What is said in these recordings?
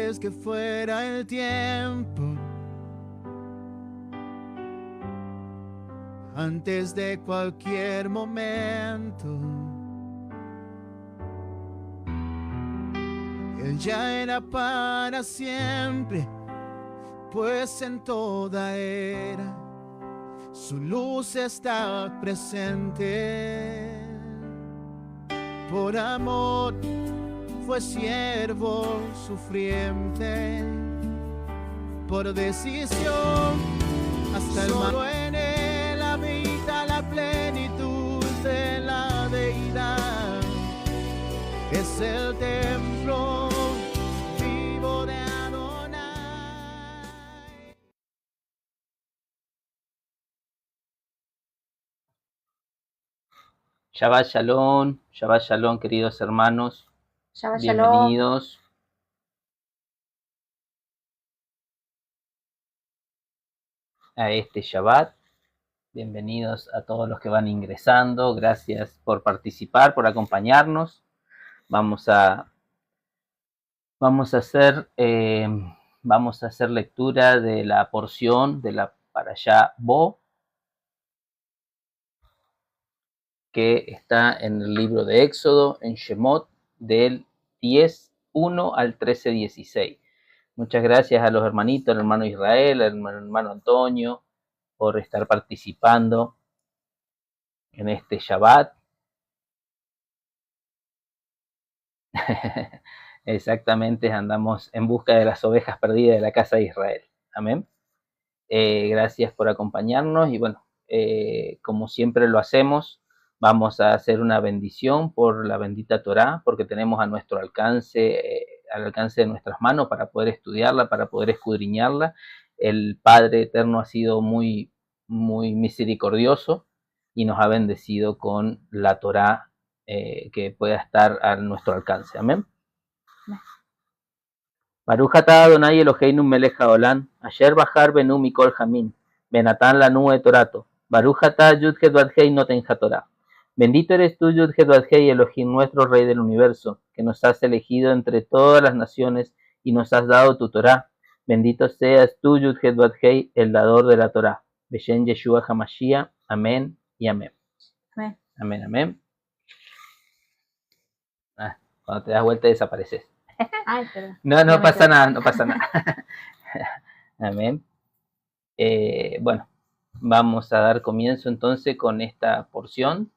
antes que fuera el tiempo, antes de cualquier momento. Él ya era para siempre, pues en toda era su luz está presente. Por amor fue siervo sufriente, por decisión hasta el solo en él habita la plenitud de la deidad. Es el templo vivo de Adonai. Shabbat Shalom, queridos hermanos. Shabbat Bienvenidos. A este Shabbat. Bienvenidos a todos los que van ingresando. Gracias por participar, por acompañarnos. Vamos a hacer lectura de la porción de la Parashá Bo, que está en el libro de Éxodo, en Shemot, del 10:1 al 13:16. Muchas gracias a los hermanitos, al hermano Israel, al hermano Antonio, por estar participando en este Shabbat. Exactamente, andamos en busca de las ovejas perdidas de la casa de Israel. Amén. Gracias por acompañarnos y bueno, como siempre lo hacemos, vamos a hacer una bendición por la bendita Torá, porque tenemos a nuestro alcance, al alcance de nuestras manos para poder estudiarla, para poder escudriñarla. El Padre Eterno ha sido muy, muy misericordioso y nos ha bendecido con la Torá que pueda estar a nuestro alcance. Amén. Baruch atah Adonai Eloheinu melech haolam, asher bahar benu mikol jamin, benatan lanu etorato, Baruch atah Yud Het Vad Hei noten hatorá. Bendito eres tú, Yud Het Vad Hei, Elohim, nuestro Rey del universo, que nos has elegido entre todas las naciones y nos has dado tu Torá. Bendito seas tú, Yud Het Vad Hei, el dador de la Torá. Beshem Yeshua HaMashiach. Amén y amén. Amén. Amén, amén. Cuando te das vuelta desapareces. Ay, perdón. No pasa nada, no pasa nada. Amén. Bueno, vamos a dar comienzo entonces con esta porción.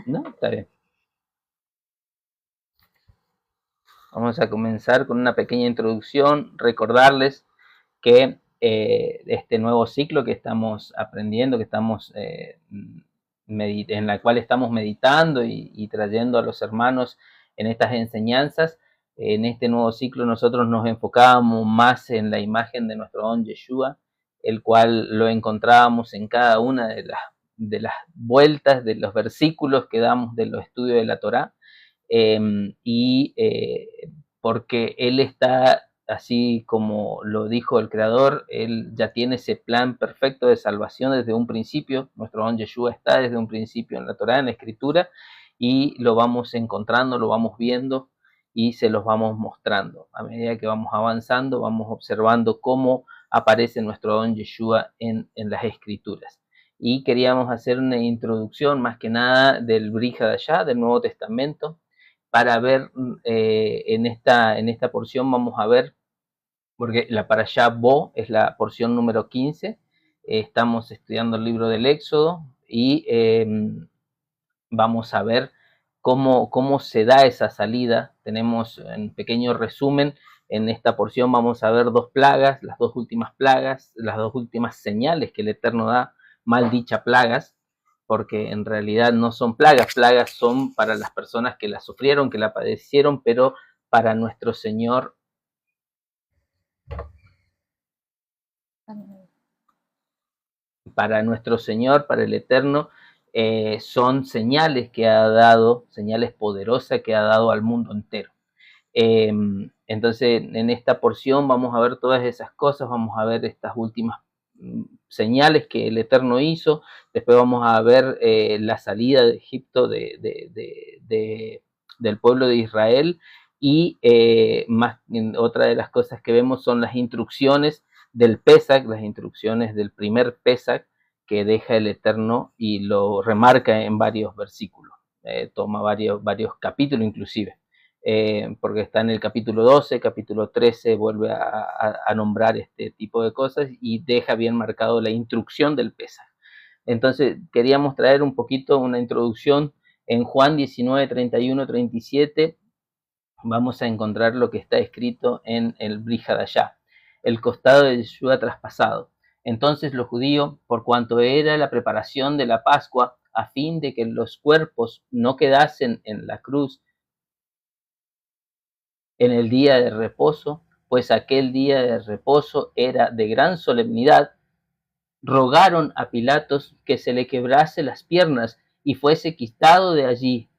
No, está bien. Vamos a comenzar con una pequeña introducción, recordarles que este nuevo ciclo que estamos aprendiendo, que estamos en la cual estamos meditando y trayendo a los hermanos en estas enseñanzas, en este nuevo ciclo nosotros nos enfocábamos más en la imagen de nuestro don Yeshua, el cual lo encontrábamos en cada una de las vueltas de los versículos que damos de los estudios de la Torá, porque Él está, así como lo dijo el Creador, Él ya tiene ese plan perfecto de salvación desde un principio. Nuestro don Yeshua está desde un principio en la Torá, en la Escritura, y lo vamos encontrando, lo vamos viendo y se los vamos mostrando. A medida que vamos avanzando, vamos observando cómo aparece nuestro don Yeshua en las Escrituras. Y queríamos hacer una introducción más que nada del Brit Hadashah, del Nuevo Testamento, para ver en esta porción vamos a ver, porque la Parashá Bo es la porción número 15, estamos estudiando el libro del Éxodo y vamos a ver cómo se da esa salida. Tenemos en pequeño resumen, en esta porción vamos a ver dos plagas, las dos últimas señales que el Eterno da, mal dichas plagas, porque en realidad no son plagas son para las personas que la sufrieron, que la padecieron, pero para nuestro Señor, para el Eterno, son señales que ha dado, señales poderosas que ha dado al mundo entero. Entonces, en esta porción vamos a ver todas esas cosas, vamos a ver estas últimas señales que el Eterno hizo. Después vamos a ver la salida de Egipto del pueblo de Israel, y otra de las cosas que vemos son las instrucciones del Pesach, las instrucciones del primer Pesach que deja el Eterno, y lo remarca en varios versículos, toma varios capítulos inclusive. Porque está en el capítulo 12, capítulo 13, vuelve a nombrar este tipo de cosas y deja bien marcado la instrucción del Pesaj. Entonces queríamos traer un poquito una introducción. En Juan 19, 31, 37 vamos a encontrar lo que está escrito en el Brit Hadashah, el costado de Yeshua traspasado. Entonces los judíos, por cuanto era la preparación de la Pascua, a fin de que los cuerpos no quedasen en la cruz en el día de reposo, pues aquel día de reposo era de gran solemnidad, rogaron a Pilatos que se le quebrase las piernas y fuese quitado de allí.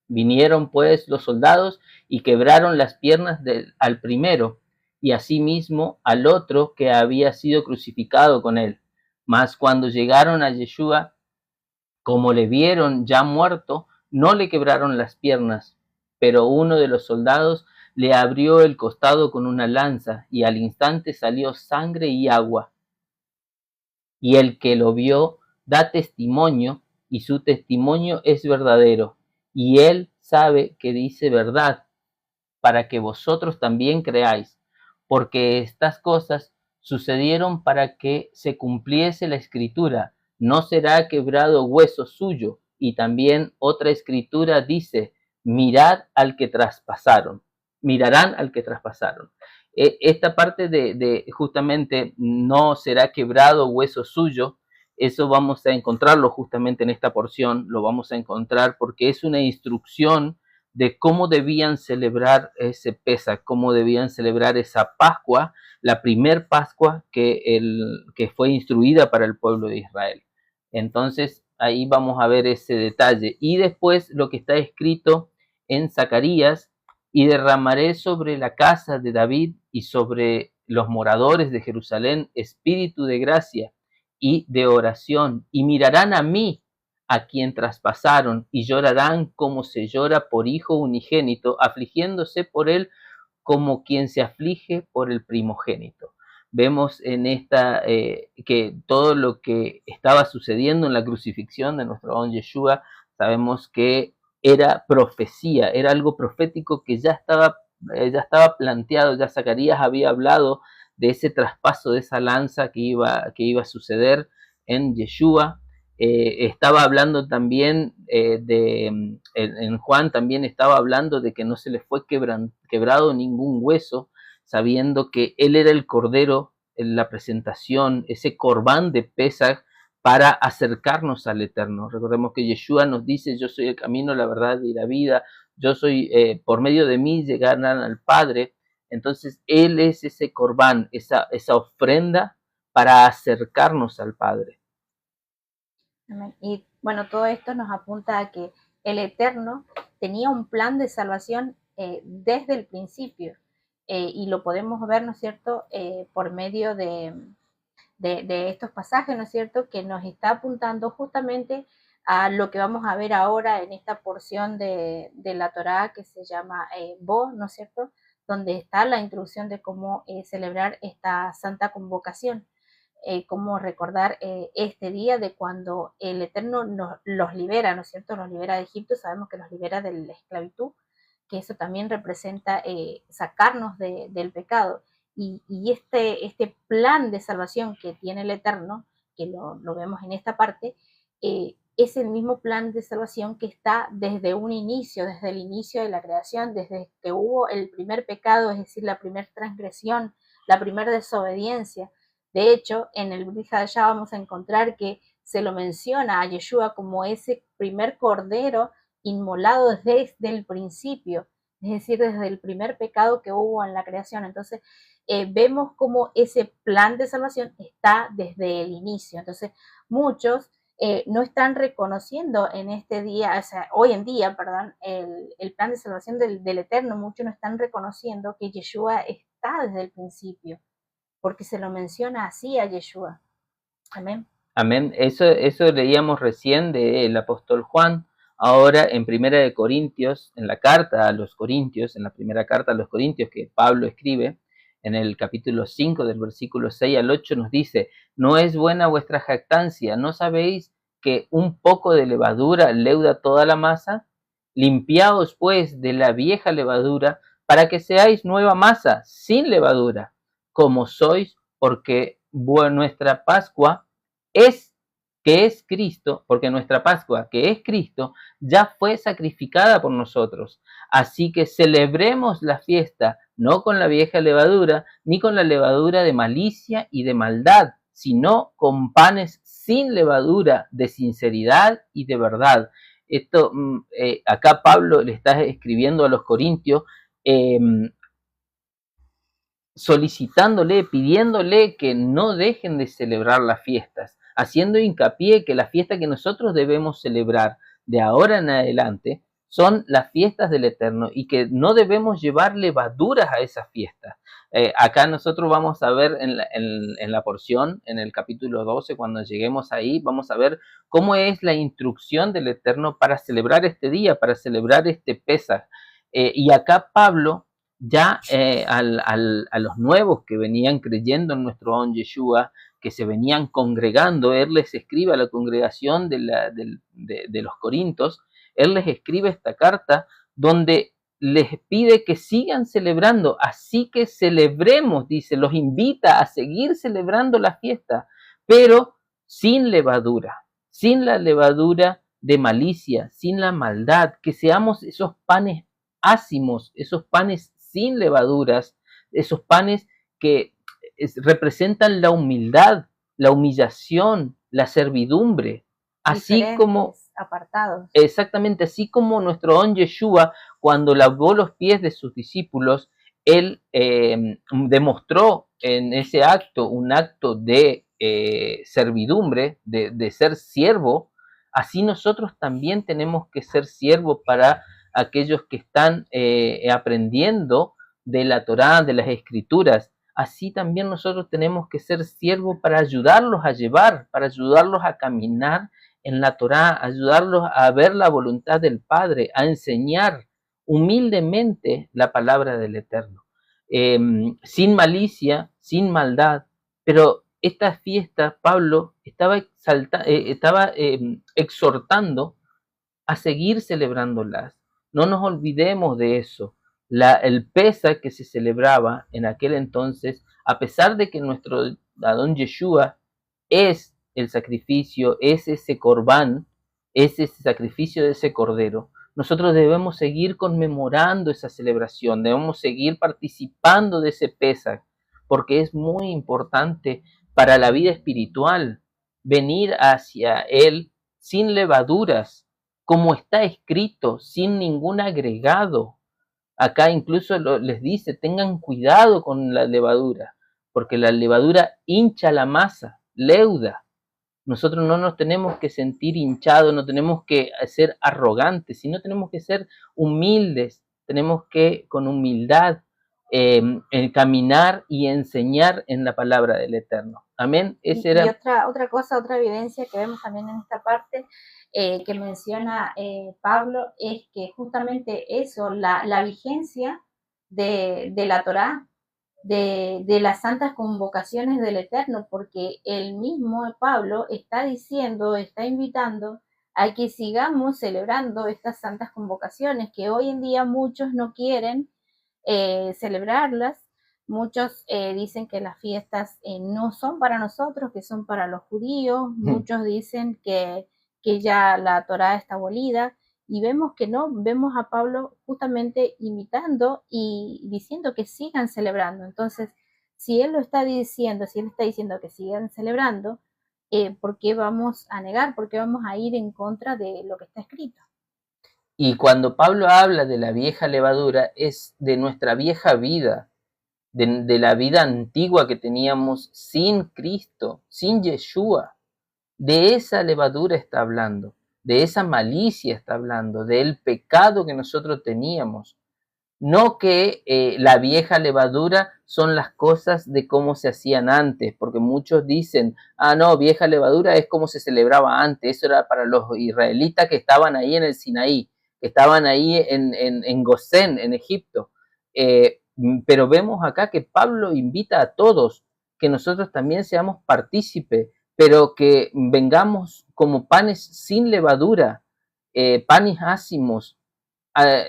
Vinieron pues los soldados y quebraron las piernas al primero, y asimismo al otro que había sido crucificado con él. Mas cuando llegaron a Yeshua, como le vieron ya muerto, no le quebraron las piernas, pero uno de los soldados le abrió el costado con una lanza, y al instante salió sangre y agua. Y el que lo vio da testimonio, y su testimonio es verdadero, y él sabe que dice verdad, para que vosotros también creáis, porque estas cosas sucedieron para que se cumpliese la escritura: no será quebrado hueso suyo. Y también otra escritura dice: mirad al que traspasaron, mirarán al que traspasaron. Esta parte de justamente no será quebrado hueso suyo, eso vamos a encontrarlo justamente en esta porción, lo vamos a encontrar porque es una instrucción de cómo debían celebrar ese Pesaj, cómo debían celebrar esa Pascua, la primer Pascua que fue instruida para el pueblo de Israel. Entonces ahí vamos a ver ese detalle. Y después lo que está escrito en Zacarías: y derramaré sobre la casa de David y sobre los moradores de Jerusalén espíritu de gracia y de oración, y mirarán a mí, a quien traspasaron, y llorarán como se llora por hijo unigénito, afligiéndose por él como quien se aflige por el primogénito. Vemos en esta que todo lo que estaba sucediendo en la crucifixión de nuestro don Yeshua, sabemos que era profecía, era algo profético que ya estaba planteado. Ya Zacarías había hablado de ese traspaso de esa lanza que iba a suceder en Yeshua. Estaba hablando también en Juan también estaba hablando de que no se le fue quebrado ningún hueso, sabiendo que él era el cordero en la presentación, ese corbán de Pesaj para acercarnos al Eterno. Recordemos que Yeshua nos dice: yo soy el camino, la verdad y la vida, yo soy, por medio de mí llegarán al Padre. Entonces él es ese corbán, esa ofrenda para acercarnos al Padre. Amén. Y bueno, todo esto nos apunta a que el Eterno tenía un plan de salvación desde el principio, y lo podemos ver, ¿no es cierto?, por medio de estos pasajes, ¿no es cierto?, que nos está apuntando justamente a lo que vamos a ver ahora en esta porción de la Torá que se llama Bo, ¿no es cierto?, donde está la introducción de cómo celebrar esta santa convocación. Cómo recordar este día de cuando el Eterno los libera, ¿no es cierto? Los libera de Egipto, sabemos que los libera de la esclavitud, que eso también representa sacarnos del pecado. Y este plan de salvación que tiene el Eterno, que lo vemos en esta parte, es el mismo plan de salvación que está desde un inicio, desde el inicio de la creación, desde que hubo el primer pecado, es decir, la primera transgresión, la primera desobediencia. De hecho, en el Brit Hadashah vamos a encontrar que se lo menciona a Yeshua como ese primer cordero inmolado desde el principio, es decir, desde el primer pecado que hubo en la creación. Entonces, vemos como ese plan de salvación está desde el inicio. Entonces, muchos no están reconociendo en este día, o sea, hoy en día, perdón, el plan de salvación del Eterno. Muchos no están reconociendo que Yeshua está desde el principio, porque se lo menciona así a Yeshua. Amén. Amén. Eso leíamos recién del apóstol Juan. Ahora en Primera de Corintios, en la carta a los Corintios, en la primera carta a los Corintios que Pablo escribe, en el capítulo 5 del versículo 6 al 8 nos dice: no es buena vuestra jactancia, ¿no sabéis que un poco de levadura leuda toda la masa? Limpiaos pues de la vieja levadura, para que seáis nueva masa, sin levadura, como sois, porque nuestra Pascua es Cristo, porque nuestra Pascua, que es Cristo, ya fue sacrificada por nosotros. Así que celebremos la fiesta, no con la vieja levadura, ni con la levadura de malicia y de maldad, sino con panes sin levadura, de sinceridad y de verdad. Esto, acá Pablo le está escribiendo a los corintios, solicitándole, pidiéndole que no dejen de celebrar las fiestas, haciendo hincapié que la fiesta que nosotros debemos celebrar de ahora en adelante son las fiestas del Eterno y que no debemos llevar levaduras a esas fiestas. Acá nosotros vamos a ver en la porción, en el capítulo 12, cuando lleguemos ahí, vamos a ver cómo es la instrucción del Eterno para celebrar este día, para celebrar este Pesaj. Y acá Pablo ya a los nuevos que venían creyendo en nuestro On Yeshua, que se venían congregando, él les escribe a la congregación de los Corintios, él les escribe esta carta donde les pide que sigan celebrando, así que celebremos, dice, los invita a seguir celebrando la fiesta, pero sin levadura, sin la levadura de malicia, sin la maldad, que seamos esos panes ácimos, esos panes sin levaduras, esos panes que representan la humildad, la humillación, la servidumbre, así como apartados. Exactamente, así como nuestro On Yeshua, cuando lavó los pies de sus discípulos, él demostró en ese acto un acto de servidumbre, de ser siervo. Así nosotros también tenemos que ser siervos para aquellos que están aprendiendo de la Torá, de las Escrituras. Así también nosotros tenemos que ser siervos para ayudarlos a llevar, para ayudarlos a caminar en la Torá, ayudarlos a ver la voluntad del Padre, a enseñar humildemente la palabra del Eterno, sin malicia, sin maldad. Pero esta fiesta, Pablo estaba exhortando a seguir celebrándolas. No nos olvidemos de eso. El Pesaj que se celebraba en aquel entonces, a pesar de que nuestro Adón Yeshua es el sacrificio, es ese corbán, es ese sacrificio de ese cordero, nosotros debemos seguir conmemorando esa celebración, debemos seguir participando de ese Pesaj, porque es muy importante para la vida espiritual venir hacia Él sin levaduras, como está escrito, sin ningún agregado. Acá incluso les dice, tengan cuidado con la levadura, porque la levadura hincha la masa, leuda. Nosotros no nos tenemos que sentir hinchados, no tenemos que ser arrogantes, sino tenemos que ser humildes, tenemos que con humildad caminar y enseñar en la palabra del Eterno. Amén. Y otra cosa, otra evidencia que vemos también en esta parte que menciona Pablo es que justamente eso, la vigencia de la Torá, de las santas convocaciones del Eterno, porque el mismo Pablo está diciendo, está invitando a que sigamos celebrando estas santas convocaciones, que hoy en día muchos no quieren celebrarlas. Muchos dicen que las fiestas no son para nosotros, que son para los judíos. Muchos dicen que ya la Torá está abolida. Y vemos que no, vemos a Pablo justamente imitando y diciendo que sigan celebrando. Entonces, si él lo está diciendo, si él está diciendo que sigan celebrando, ¿por qué vamos a negar? ¿Por qué vamos a ir en contra de lo que está escrito? Y cuando Pablo habla de la vieja levadura, es de nuestra vieja vida, de la vida antigua que teníamos sin Cristo, sin Yeshua. De esa levadura está hablando, de esa malicia está hablando, del pecado que nosotros teníamos. No que la vieja levadura son las cosas de cómo se hacían antes, porque muchos dicen, ah, no, vieja levadura es como se celebraba antes, eso era para los israelitas que estaban ahí en el Sinaí, que estaban ahí en Gosén, en Egipto. Pero vemos acá que Pablo invita a todos que nosotros también seamos partícipes, pero que vengamos como panes sin levadura, panes ácimos.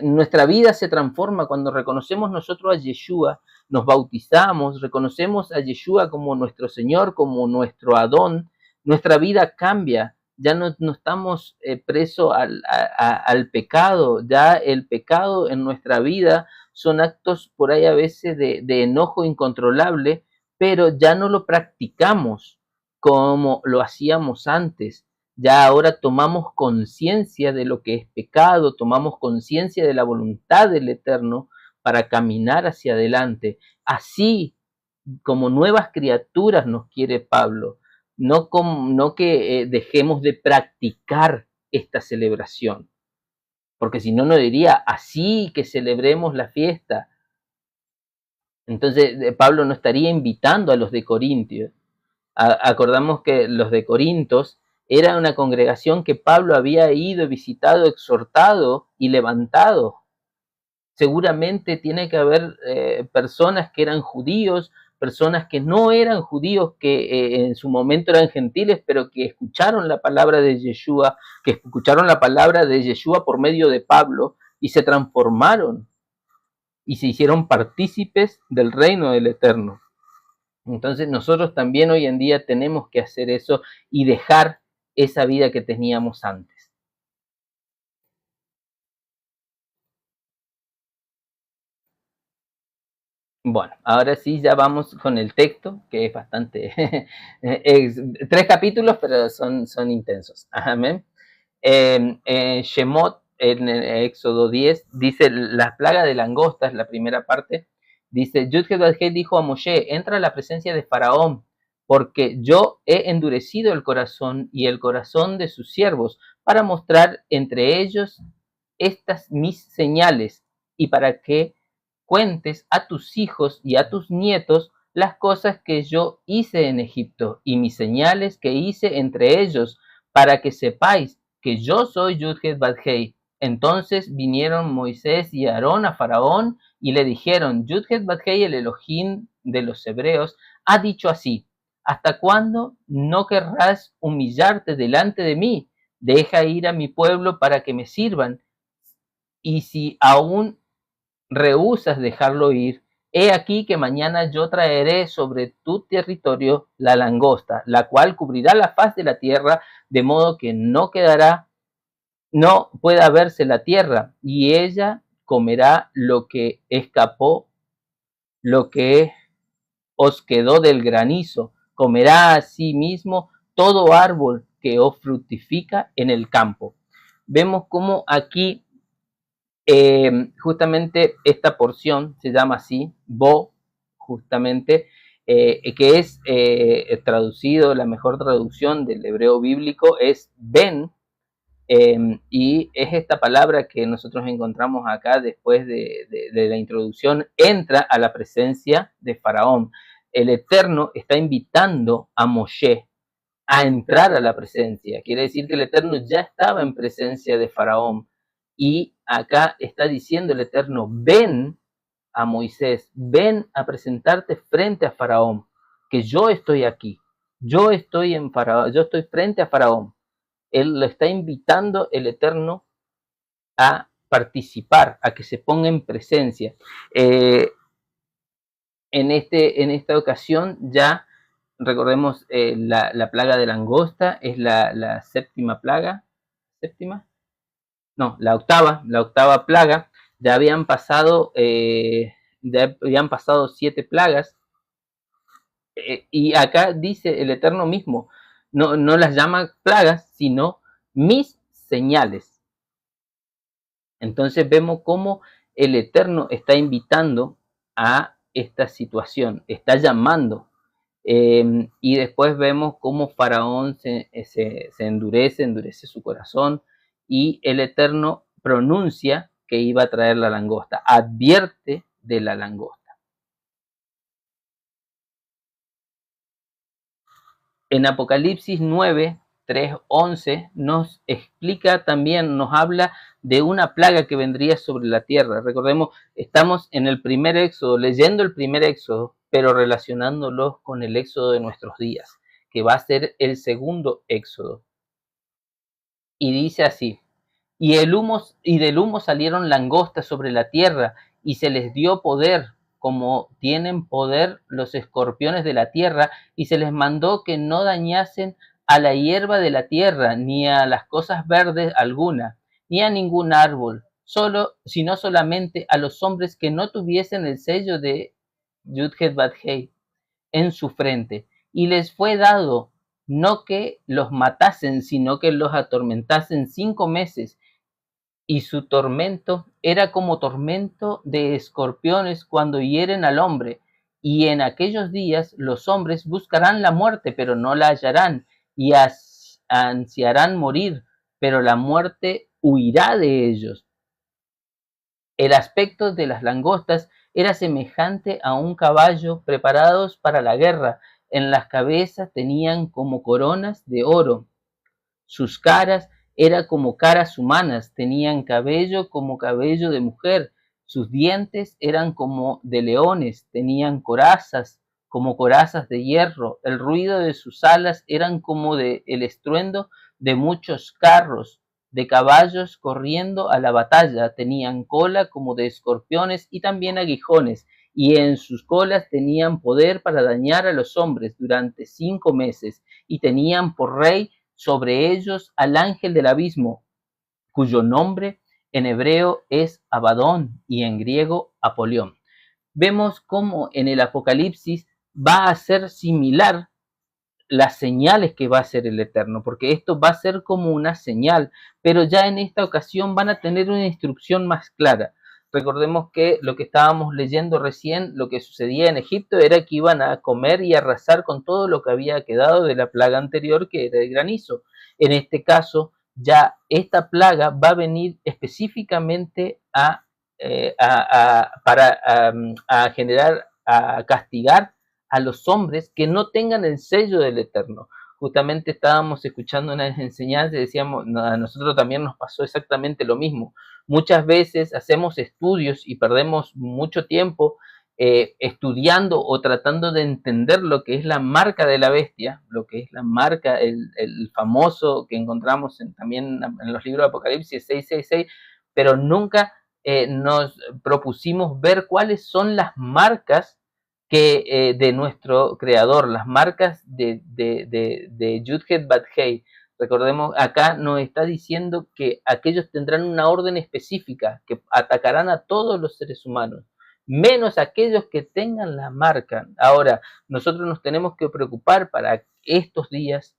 Nuestra vida se transforma cuando reconocemos nosotros a Yeshua, nos bautizamos, reconocemos a Yeshua como nuestro Señor, como nuestro Adón, nuestra vida cambia, ya no estamos presos al pecado, ya el pecado en nuestra vida son actos por ahí a veces de enojo incontrolable, pero ya no lo practicamos como lo hacíamos antes. Ya ahora tomamos conciencia de lo que es pecado, tomamos conciencia de la voluntad del Eterno para caminar hacia adelante. Así como nuevas criaturas nos quiere Pablo, no que dejemos de practicar esta celebración, porque si no, no diría así que celebremos la fiesta. Entonces Pablo no estaría invitando a los de Corintios. Acordamos que los de Corintos era una congregación que Pablo había ido, visitado, exhortado y levantado. Seguramente tiene que haber personas que eran judíos, personas que no eran judíos, que en su momento eran gentiles, pero que escucharon la palabra de Yeshua, que escucharon la palabra de Yeshua por medio de Pablo y se transformaron y se hicieron partícipes del reino del Eterno. Entonces nosotros también hoy en día tenemos que hacer eso y dejar esa vida que teníamos antes. Bueno, ahora sí ya vamos con el texto, que es bastante, 3 capítulos, pero son intensos. Amén. Shemot, en el Éxodo 10, dice la plaga de langostas, la primera parte, dice, Yud-Heh-Vav-Heh dijo a Moshe, entra a la presencia de Faraón, porque yo he endurecido el corazón y el corazón de sus siervos, para mostrar entre ellos estas mis señales, y para que cuentes a tus hijos y a tus nietos las cosas que yo hice en Egipto, y mis señales que hice entre ellos, para que sepáis que yo soy Yud-Heh-Vav-Heh. Entonces vinieron Moisés y Aarón a Faraón y le dijeron, Yud-Heh-Vav-Heh, el Elohim de los hebreos, ha dicho así, ¿hasta cuándo no querrás humillarte delante de mí? Deja ir a mi pueblo para que me sirvan. Y si aún rehusas dejarlo ir, he aquí que mañana yo traeré sobre tu territorio la langosta, la cual cubrirá la faz de la tierra, de modo que no pueda verse la tierra, y ella comerá lo que escapó, lo que os quedó del granizo, comerá asimismo todo árbol que os fructifica en el campo. Vemos cómo aquí justamente esta porción se llama así, Bo, justamente, que es traducido, la mejor traducción del hebreo bíblico es Ben, y es esta palabra que nosotros encontramos acá después de la introducción, entra a la presencia de Faraón. El Eterno está invitando a Moshe a entrar a la presencia. Quiere decir que el Eterno ya estaba en presencia de Faraón. Y acá está diciendo el Eterno, ven a Moisés, ven a presentarte frente a Faraón, que yo estoy aquí, yo estoy en Faraón, yo estoy frente a Faraón. Él lo está invitando el Eterno a participar, a que se ponga en presencia. En esta ocasión ya recordemos la plaga de langosta es la séptima plaga, ¿séptima? No, la octava plaga. Ya habían pasado 7 plagas, y acá dice el Eterno mismo, no las llama plagas, sino mis señales. Entonces vemos cómo el Eterno está invitando a esta situación, está llamando. Y después vemos cómo Faraón se endurece su corazón, y el Eterno pronuncia que iba a traer la langosta, advierte de la langosta. En Apocalipsis 9, 3, 11 nos explica también, nos habla de una plaga que vendría sobre la tierra. Recordemos, estamos en el primer éxodo, leyendo el primer éxodo, pero relacionándolo con el éxodo de nuestros días, que va a ser el segundo éxodo. Y dice así: y del humo salieron langostas sobre la tierra, y se les dio poder, como tienen poder los escorpiones de la tierra, y se les mandó que no dañasen a la hierba de la tierra, ni a las cosas verdes alguna, ni a ningún árbol, sino solamente a los hombres que no tuviesen el sello de Yud-Het-Bat-Hei en su frente. Y les fue dado no que los matasen, sino que los atormentasen 5 meses, y su tormento era como tormento de escorpiones cuando hieren al hombre. Y en aquellos días los hombres buscarán la muerte, pero no la hallarán, y ansiarán morir, pero la muerte huirá de ellos. El aspecto de las langostas era semejante a un caballo preparados para la guerra. En las cabezas tenían como coronas de oro. Sus caras eran como caras humanas, tenían cabello como cabello de mujer. Sus dientes eran como de leones, tenían corazas como corazas de hierro. El ruido de sus alas eran como el estruendo de muchos carros de caballos corriendo a la batalla. Tenían cola como de escorpiones y también aguijones, y en sus colas tenían poder para dañar a los hombres durante 5 meses, y tenían por rey sobre ellos al ángel del abismo, cuyo nombre en hebreo es Abadón y en griego Apolión. Vemos cómo en el Apocalipsis va a ser similar las señales que va a hacer el Eterno, porque esto va a ser como una señal, pero ya en esta ocasión van a tener una instrucción más clara. Recordemos que lo que estábamos leyendo recién, lo que sucedía en Egipto era que iban a comer y arrasar con todo lo que había quedado de la plaga anterior, que era el granizo. En este caso, ya esta plaga va a venir específicamente a generar, a castigar a los hombres que no tengan el sello del Eterno. Justamente estábamos escuchando unas enseñanzas y decíamos, a nosotros también nos pasó exactamente lo mismo. Muchas veces hacemos estudios y perdemos mucho tiempo estudiando o tratando de entender lo que es la marca de la bestia, lo que es la marca, el famoso que encontramos también en los libros de Apocalipsis 666, pero nunca nos propusimos ver cuáles son las marcas de nuestro creador, las marcas de Yud-Het-Bat-Hei. Recordemos, acá nos está diciendo que aquellos tendrán una orden específica, que atacarán a todos los seres humanos, menos aquellos que tengan la marca. Ahora, nosotros nos tenemos que preocupar para estos días,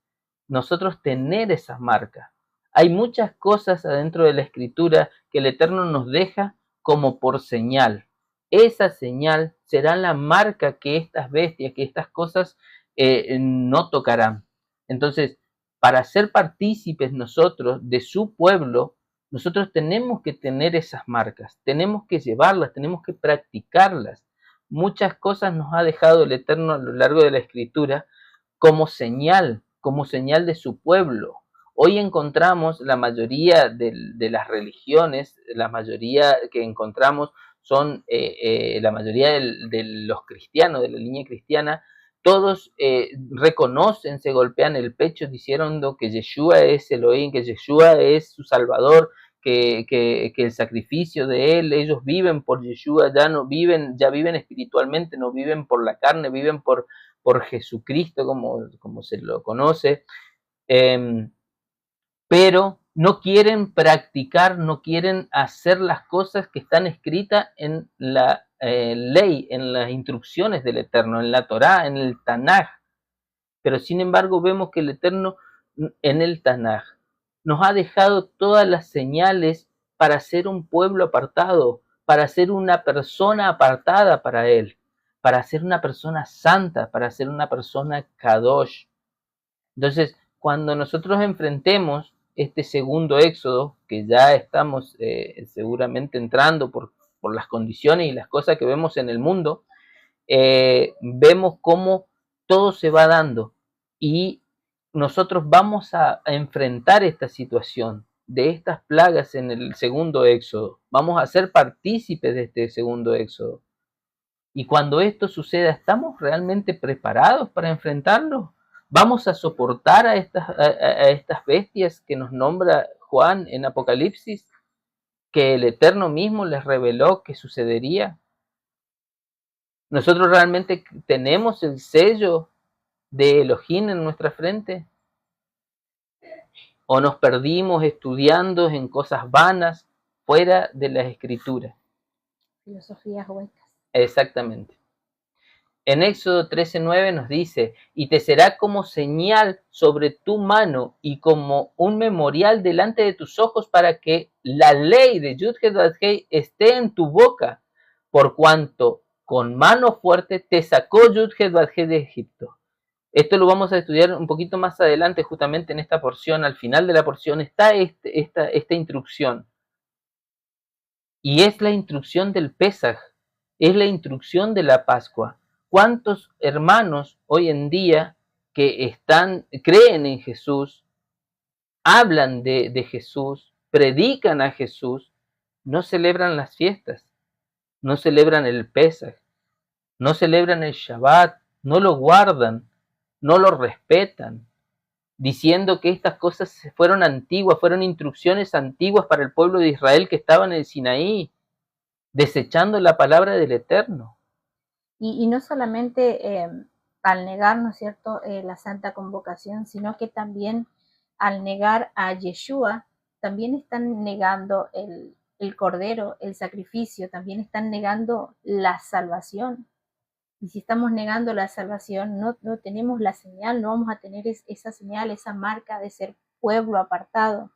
nosotros tener esas marcas. Hay muchas cosas adentro de la Escritura que el Eterno nos deja como por señal. Esa señal será la marca que estas bestias, que estas cosas no tocarán. Entonces, para ser partícipes nosotros de su pueblo, nosotros tenemos que tener esas marcas, tenemos que llevarlas, tenemos que practicarlas. Muchas cosas nos ha dejado el Eterno a lo largo de la Escritura como señal de su pueblo. Hoy encontramos la mayoría de las religiones, la mayoría que encontramos son la mayoría de los cristianos, de la línea cristiana, todos reconocen, se golpean el pecho diciendo que Yeshua es Elohim, que Yeshua es su Salvador, que el sacrificio de él, ellos viven por Yeshua, ya viven espiritualmente, no viven por la carne, viven por Jesucristo, como se lo conoce, pero no quieren practicar, no quieren hacer las cosas que están escritas en la ley, en las instrucciones del Eterno, en la Torá, en el Tanaj. Pero sin embargo vemos que el Eterno en el Tanaj nos ha dejado todas las señales para ser un pueblo apartado, para ser una persona apartada para Él, para ser una persona santa, para ser una persona kadosh. Entonces, cuando nosotros enfrentemos este segundo éxodo, que ya estamos seguramente entrando por las condiciones y las cosas que vemos en el mundo, vemos cómo todo se va dando y nosotros vamos a enfrentar esta situación de estas plagas en el segundo éxodo. Vamos a ser partícipes de este segundo éxodo. Y cuando esto suceda, ¿estamos realmente preparados para enfrentarlo? ¿Vamos a soportar a estas bestias que nos nombra Juan en Apocalipsis, que el Eterno mismo les reveló que sucedería? ¿Nosotros realmente tenemos el sello de Elohim en nuestra frente? ¿O nos perdimos estudiando en cosas vanas fuera de las Escrituras? Filosofías huecas. Exactamente. En Éxodo 13:9 nos dice, y te será como señal sobre tu mano y como un memorial delante de tus ojos para que la ley de Yud-Heh-Vav-Heh esté en tu boca, por cuanto con mano fuerte te sacó Yud-Heh-Vav-Heh de Egipto. Esto lo vamos a estudiar un poquito más adelante, justamente en esta porción. Al final de la porción está esta instrucción. Y es la instrucción del Pesaj, es la instrucción de la Pascua. ¿Cuántos hermanos hoy en día que creen en Jesús, hablan de Jesús, predican a Jesús, no celebran las fiestas, no celebran el Pesaj, no celebran el Shabbat, no lo guardan, no lo respetan, diciendo que estas cosas fueron antiguas, fueron instrucciones antiguas para el pueblo de Israel que estaba en el Sinaí, desechando la palabra del Eterno? Y no solamente al negar, ¿no es cierto?, la santa convocación, sino que también al negar a Yeshua, también están negando el cordero, el sacrificio, también están negando la salvación. Y si estamos negando la salvación, no tenemos la señal, no vamos a tener esa señal, esa marca de ser pueblo apartado.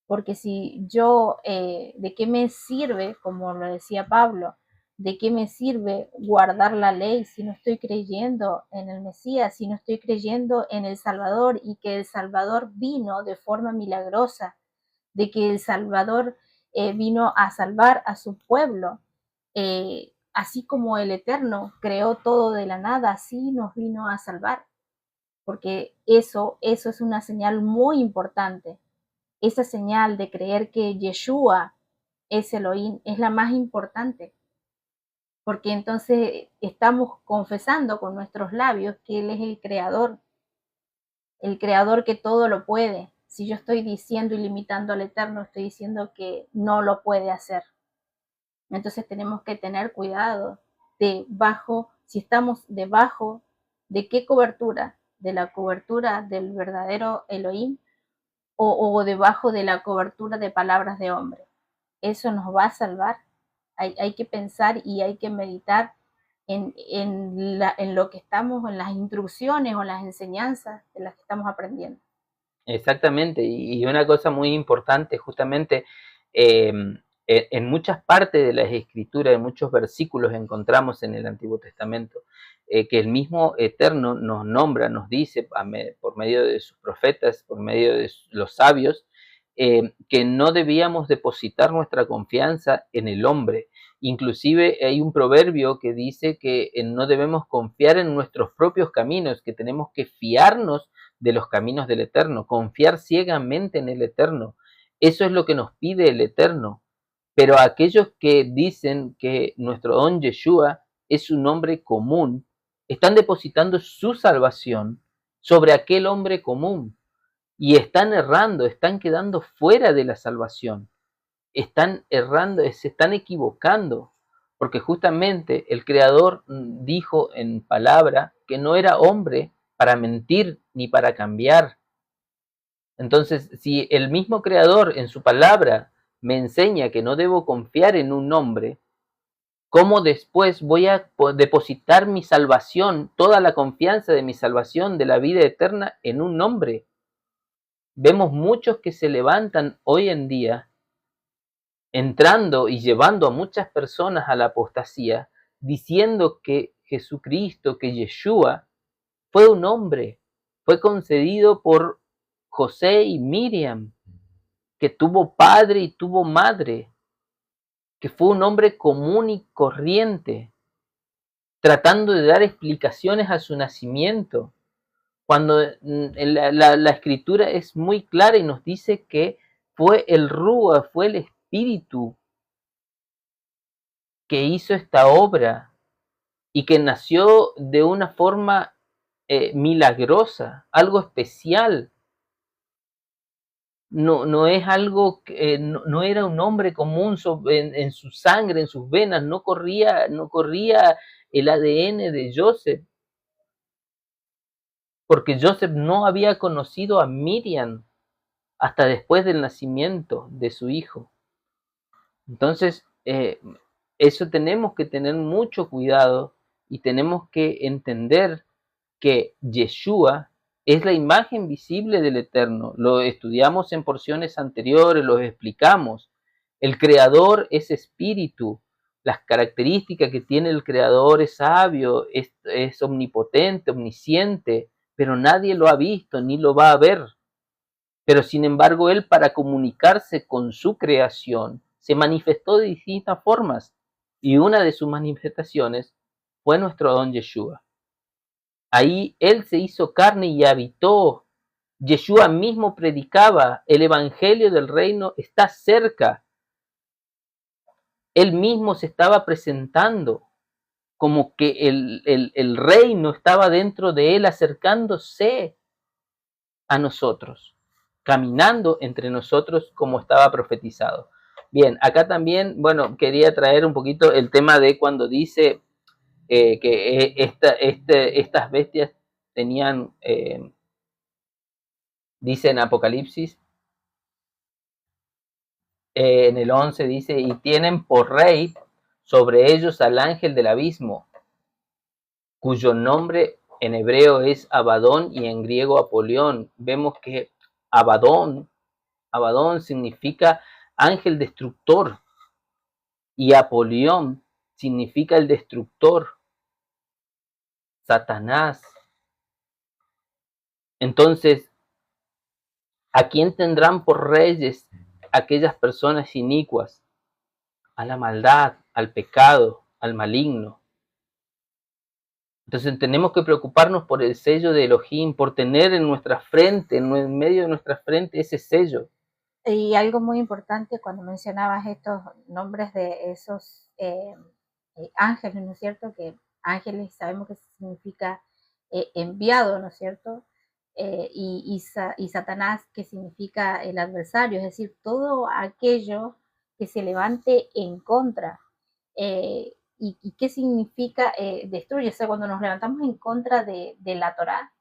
Porque si yo, ¿de qué me sirve, como lo decía Pablo, de qué me sirve guardar la ley si no estoy creyendo en el Mesías, si no estoy creyendo en el Salvador y que el Salvador vino de forma milagrosa, de que el Salvador vino a salvar a su pueblo? Así como el Eterno creó todo de la nada, así nos vino a salvar, porque eso es una señal muy importante. Esa señal de creer que Yeshua es Elohim es la más importante, porque entonces estamos confesando con nuestros labios que Él es el creador que todo lo puede. Si yo estoy diciendo y limitando al Eterno, estoy diciendo que no lo puede hacer. Entonces tenemos que tener cuidado si estamos debajo de qué cobertura, de la cobertura del verdadero Elohim o debajo de la cobertura de palabras de hombre. Eso nos va a salvar. Hay que pensar y hay que meditar en lo que estamos, en las instrucciones o en las enseñanzas de las que estamos aprendiendo. Exactamente, y una cosa muy importante, justamente en muchas partes de las Escrituras, en muchos versículos encontramos en el Antiguo Testamento que el mismo Eterno nos nombra, nos dice por medio de sus profetas, por medio de los sabios, que no debíamos depositar nuestra confianza en el hombre. Inclusive hay un proverbio que dice que no debemos confiar en nuestros propios caminos, que tenemos que fiarnos de los caminos del Eterno, confiar ciegamente en el Eterno. Eso es lo que nos pide el Eterno. Pero aquellos que dicen que nuestro don Yeshua es un hombre común, están depositando su salvación sobre aquel hombre común y están errando, están quedando fuera de la salvación, están errando, se están equivocando, porque justamente el Creador dijo en palabra que no era hombre para mentir ni para cambiar. Entonces, si el mismo Creador en su palabra me enseña que no debo confiar en un hombre, ¿cómo después voy a depositar mi salvación, toda la confianza de mi salvación, de la vida eterna, en un hombre? Vemos muchos que se levantan hoy en día entrando y llevando a muchas personas a la apostasía, diciendo que Jesucristo, que Yeshua, fue un hombre, fue concedido por José y Miriam, que tuvo padre y tuvo madre, que fue un hombre común y corriente, tratando de dar explicaciones a su nacimiento, cuando la escritura es muy clara y nos dice que fue el Rúa, fue el Espíritu que hizo esta obra y que nació de una forma milagrosa, algo especial. No es algo que no era un hombre común en su sangre, en sus venas, no corría el ADN de Joseph, porque Joseph no había conocido a Miriam hasta después del nacimiento de su hijo. Entonces, eso tenemos que tener mucho cuidado y tenemos que entender que Yeshua es la imagen visible del Eterno. Lo estudiamos en porciones anteriores, lo explicamos. El Creador es espíritu. Las características que tiene el Creador es sabio, es omnipotente, omnisciente, pero nadie lo ha visto ni lo va a ver. Pero sin embargo, Él, para comunicarse con su creación, se manifestó de distintas formas. Y una de sus manifestaciones fue nuestro don Yeshua. Ahí Él se hizo carne y habitó. Yeshua mismo predicaba, el evangelio del reino está cerca. Él mismo se estaba presentando como que el reino estaba dentro de Él, acercándose a nosotros, caminando entre nosotros como estaba profetizado. Bien, acá también, bueno, quería traer un poquito el tema de cuando dice que estas bestias tenían, dice en Apocalipsis, en el 11 dice, y tienen por rey sobre ellos al ángel del abismo, cuyo nombre en hebreo es Abadón y en griego Apolión. Vemos que Abadón significa ángel destructor y Apolión significa el destructor, Satanás. Entonces, ¿a quién tendrán por reyes aquellas personas inicuas? A la maldad, al pecado, al maligno. Entonces tenemos que preocuparnos por el sello de Elohim, por tener en nuestra frente, en medio de nuestra frente, ese sello. Y algo muy importante cuando mencionabas estos nombres de esos ángeles, ¿no es cierto? Que ángeles sabemos que significa enviado, ¿no es cierto? Y Satanás, que significa el adversario, es decir, todo aquello que se levante en contra. ¿Y qué significa destruye? O sea, cuando nos levantamos en contra de la Torá,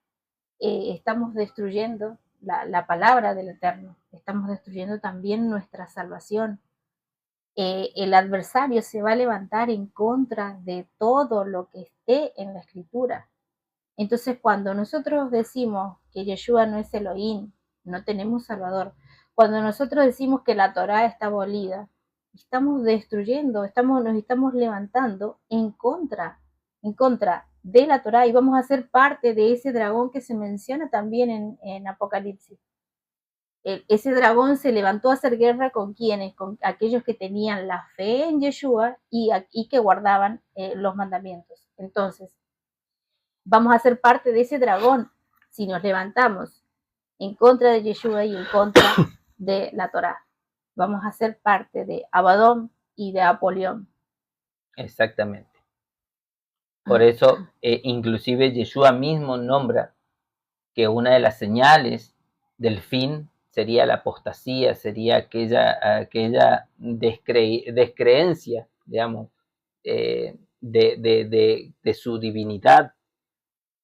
estamos destruyendo la palabra del Eterno, estamos destruyendo también nuestra salvación. El adversario se va a levantar en contra de todo lo que esté en la escritura. Entonces, cuando nosotros decimos que Yeshua no es Elohim, no tenemos Salvador, cuando nosotros decimos que la Torá está abolida, estamos destruyendo, nos estamos levantando en contra de la Torá y vamos a ser parte de ese dragón que se menciona también en Apocalipsis. Ese dragón se levantó a hacer guerra con quienes, con aquellos que tenían la fe en Yeshua y que guardaban los mandamientos. Entonces, vamos a ser parte de ese dragón si nos levantamos en contra de Yeshua y en contra de la Torá. Vamos a ser parte de Abadón y de Apolión. Exactamente. Por eso, inclusive Yeshua mismo nombra que una de las señales del fin sería la apostasía, sería aquella descreencia, digamos, de su divinidad.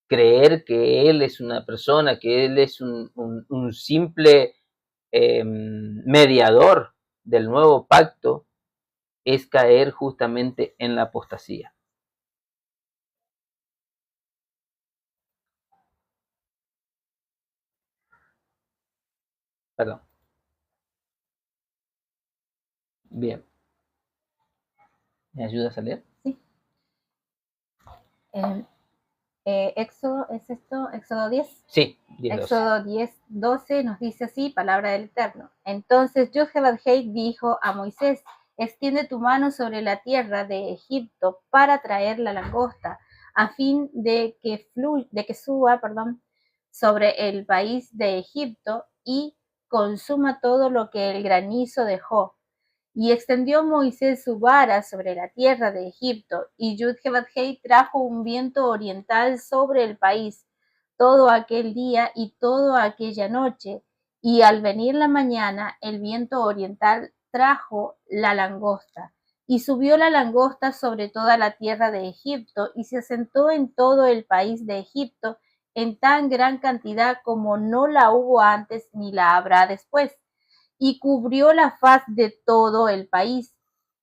Creer que Él es una persona, que Él es un simple mediador del nuevo pacto, es caer justamente en la apostasía. Perdón. Bien. ¿Me ayudas a leer? Sí. Éxodo, ¿es esto? ¿Éxodo 10? Sí, 10, Éxodo 10, 12 nos dice así, palabra del Eterno. Entonces Yochebed-Hei dijo a Moisés, extiende tu mano sobre la tierra de Egipto para traer la langosta, a fin de que suba sobre el país de Egipto y consuma todo lo que el granizo dejó. Y extendió Moisés su vara sobre la tierra de Egipto, y Yud-Heh-Vav-Hei trajo un viento oriental sobre el país todo aquel día y toda aquella noche, y al venir la mañana el viento oriental trajo la langosta, y subió la langosta sobre toda la tierra de Egipto, y se asentó en todo el país de Egipto en tan gran cantidad como no la hubo antes ni la habrá después, y cubrió la faz de todo el país,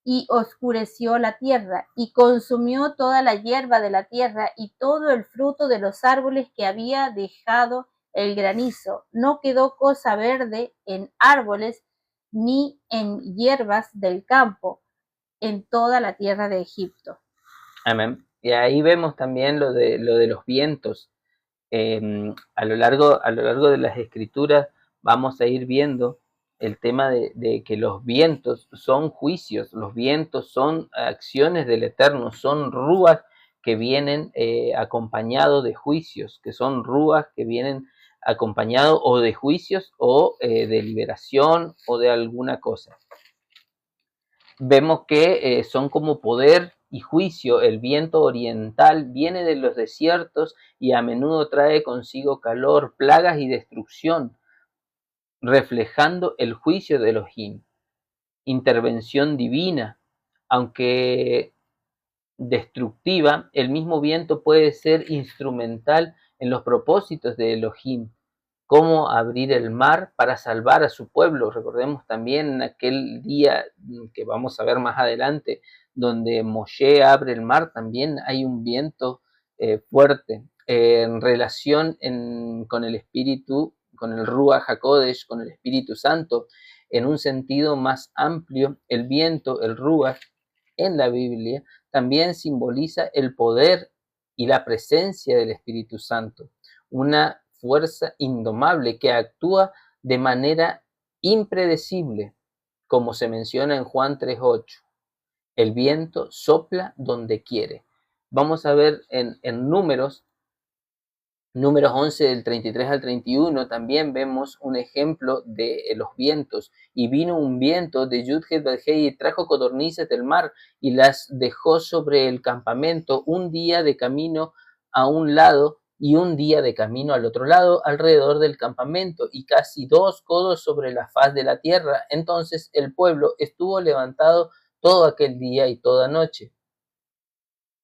y oscureció la tierra, y consumió toda la hierba de la tierra, y todo el fruto de los árboles que había dejado el granizo. No quedó cosa verde en árboles, ni en hierbas del campo, en toda la tierra de Egipto. Amén. Y ahí vemos también lo de los vientos. A lo largo de las escrituras vamos a ir viendo el tema de que los vientos son juicios, los vientos son acciones del Eterno, son rúas que vienen acompañados de juicios, que son rúas que vienen acompañados o de juicios o de liberación o de alguna cosa. Vemos que son como poder y juicio. El viento oriental viene de los desiertos y a menudo trae consigo calor, plagas y destrucción, reflejando el juicio de Elohim. Intervención divina, aunque destructiva, el mismo viento puede ser instrumental en los propósitos de Elohim, como abrir el mar para salvar a su pueblo. Recordemos también en aquel día que vamos a ver más adelante, donde Moshe abre el mar, también hay un viento fuerte en relación con el Espíritu, con el Ruach HaKodesh, con el Espíritu Santo. En un sentido más amplio, el viento, el Ruach, en la Biblia, también simboliza el poder y la presencia del Espíritu Santo, una fuerza indomable que actúa de manera impredecible, como se menciona en Juan 3:8. El viento sopla donde quiere. Vamos a ver en Números 11 del 33 al 31, también vemos un ejemplo de los vientos. Y vino un viento de Yud-Heh-Vav-Hei y trajo codornices del mar y las dejó sobre el campamento un día de camino a un lado y un día de camino al otro lado alrededor del campamento y casi 2 codos sobre la faz de la tierra. Entonces el pueblo estuvo levantado todo aquel día y toda noche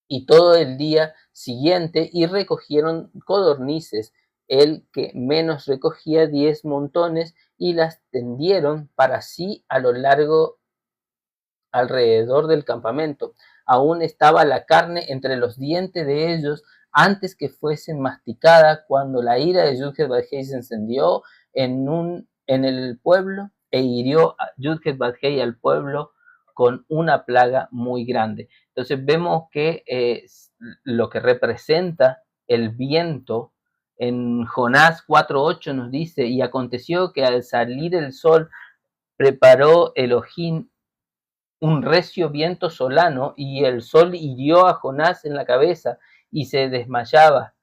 y todo el día siguiente, y recogieron codornices, el que menos recogía 10 montones, y las tendieron para sí a lo largo alrededor del campamento. Aún estaba la carne entre los dientes de ellos antes que fuesen masticada, cuando la ira de Yud-Heh-Vav-Hei se encendió en el pueblo e hirió a Yud-Heh-Vav-Hei al pueblo con una plaga muy grande. Entonces vemos que lo que representa el viento en Jonás 4:8 nos dice: y aconteció que al salir el sol preparó Elohim un recio viento solano, y el sol hirió a Jonás en la cabeza, y se desmayaba,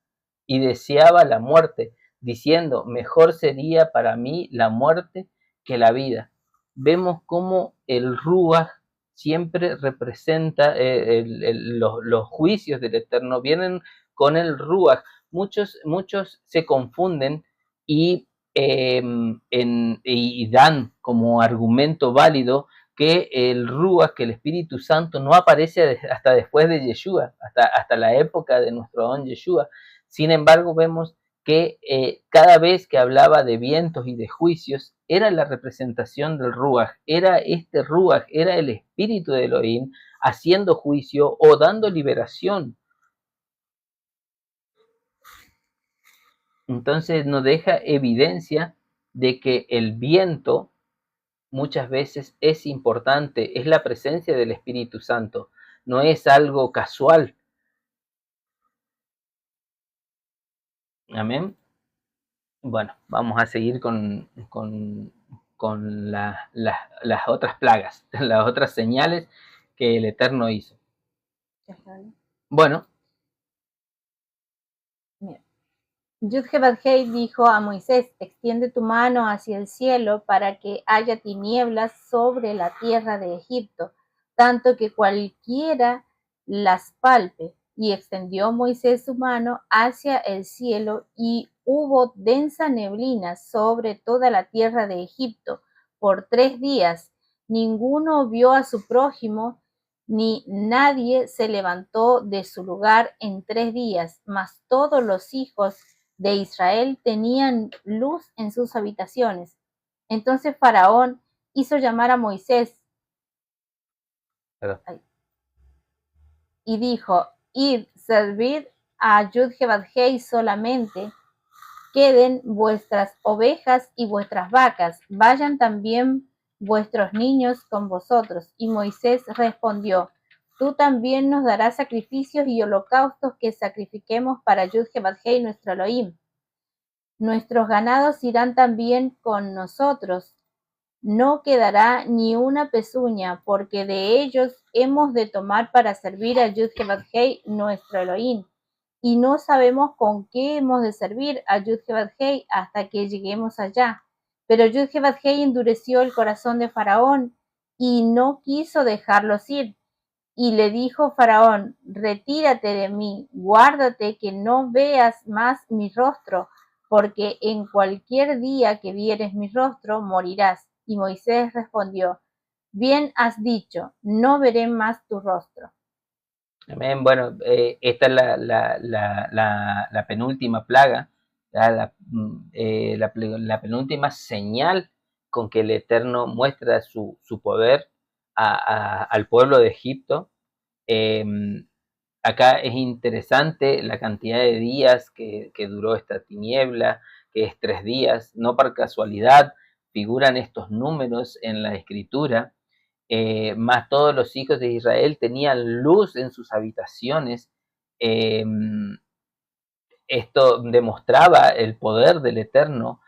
y deseaba la muerte, diciendo: mejor sería para mí la muerte que la vida. Vemos cómo el Ruach siempre representa los juicios del Eterno, vienen con el Ruach. Muchos se confunden y, y dan como argumento válido que el Ruach, que el Espíritu Santo, no aparece hasta después de Yeshua, hasta la época de nuestro don Yeshua. Sin embargo, vemos que cada vez que hablaba de vientos y de juicios, era la representación del Ruach, era este Ruach, era el Espíritu de Elohim haciendo juicio o dando liberación. Entonces nos deja evidencia de que el viento muchas veces es importante, es la presencia del Espíritu Santo, no es algo casual. Amén. Bueno, vamos a seguir con las otras plagas, las otras señales que el Eterno hizo. Bueno. Mira. Yud-Heh-Vad-Hei dijo a Moisés: extiende tu mano hacia el cielo para que haya tinieblas sobre la tierra de Egipto, tanto que cualquiera las palpe. Y extendió Moisés su mano hacia el cielo, y hubo densa neblina sobre toda la tierra de Egipto por 3 días. Ninguno vio a su prójimo, ni nadie se levantó de su lugar en 3 días, mas todos los hijos de Israel tenían luz en sus habitaciones. Entonces Faraón hizo llamar a Moisés y dijo: id, servid a Yud-Heh-Vad-Hei solamente, queden vuestras ovejas y vuestras vacas, vayan también vuestros niños con vosotros. Y Moisés respondió: tú también nos darás sacrificios y holocaustos que sacrifiquemos para Yud-Heh-Vad-Hei nuestro Elohim. Nuestros ganados irán también con nosotros, no quedará ni una pezuña, porque de ellos hemos de tomar para servir a Yud-Heh-Vad-Hei nuestro Elohim, y no sabemos con qué hemos de servir a Yud-Heh-Vad-Hei hasta que lleguemos allá. Pero Yud-Heh-Vad-Hei endureció el corazón de Faraón y no quiso dejarlos ir. Y le dijo Faraón: retírate de mí, guárdate que no veas más mi rostro, porque en cualquier día que vieres mi rostro morirás. Y Moisés respondió: bien has dicho, no veré más tu rostro. Amén. Bueno, esta es la penúltima plaga, la penúltima señal con que el Eterno muestra su poder al pueblo de Egipto. Acá es interesante la cantidad de días que duró esta tiniebla, que es 3 días. No por casualidad figuran estos números en la escritura. Más todos los hijos de Israel tenían luz en sus habitaciones. Esto demostraba el poder del Eterno.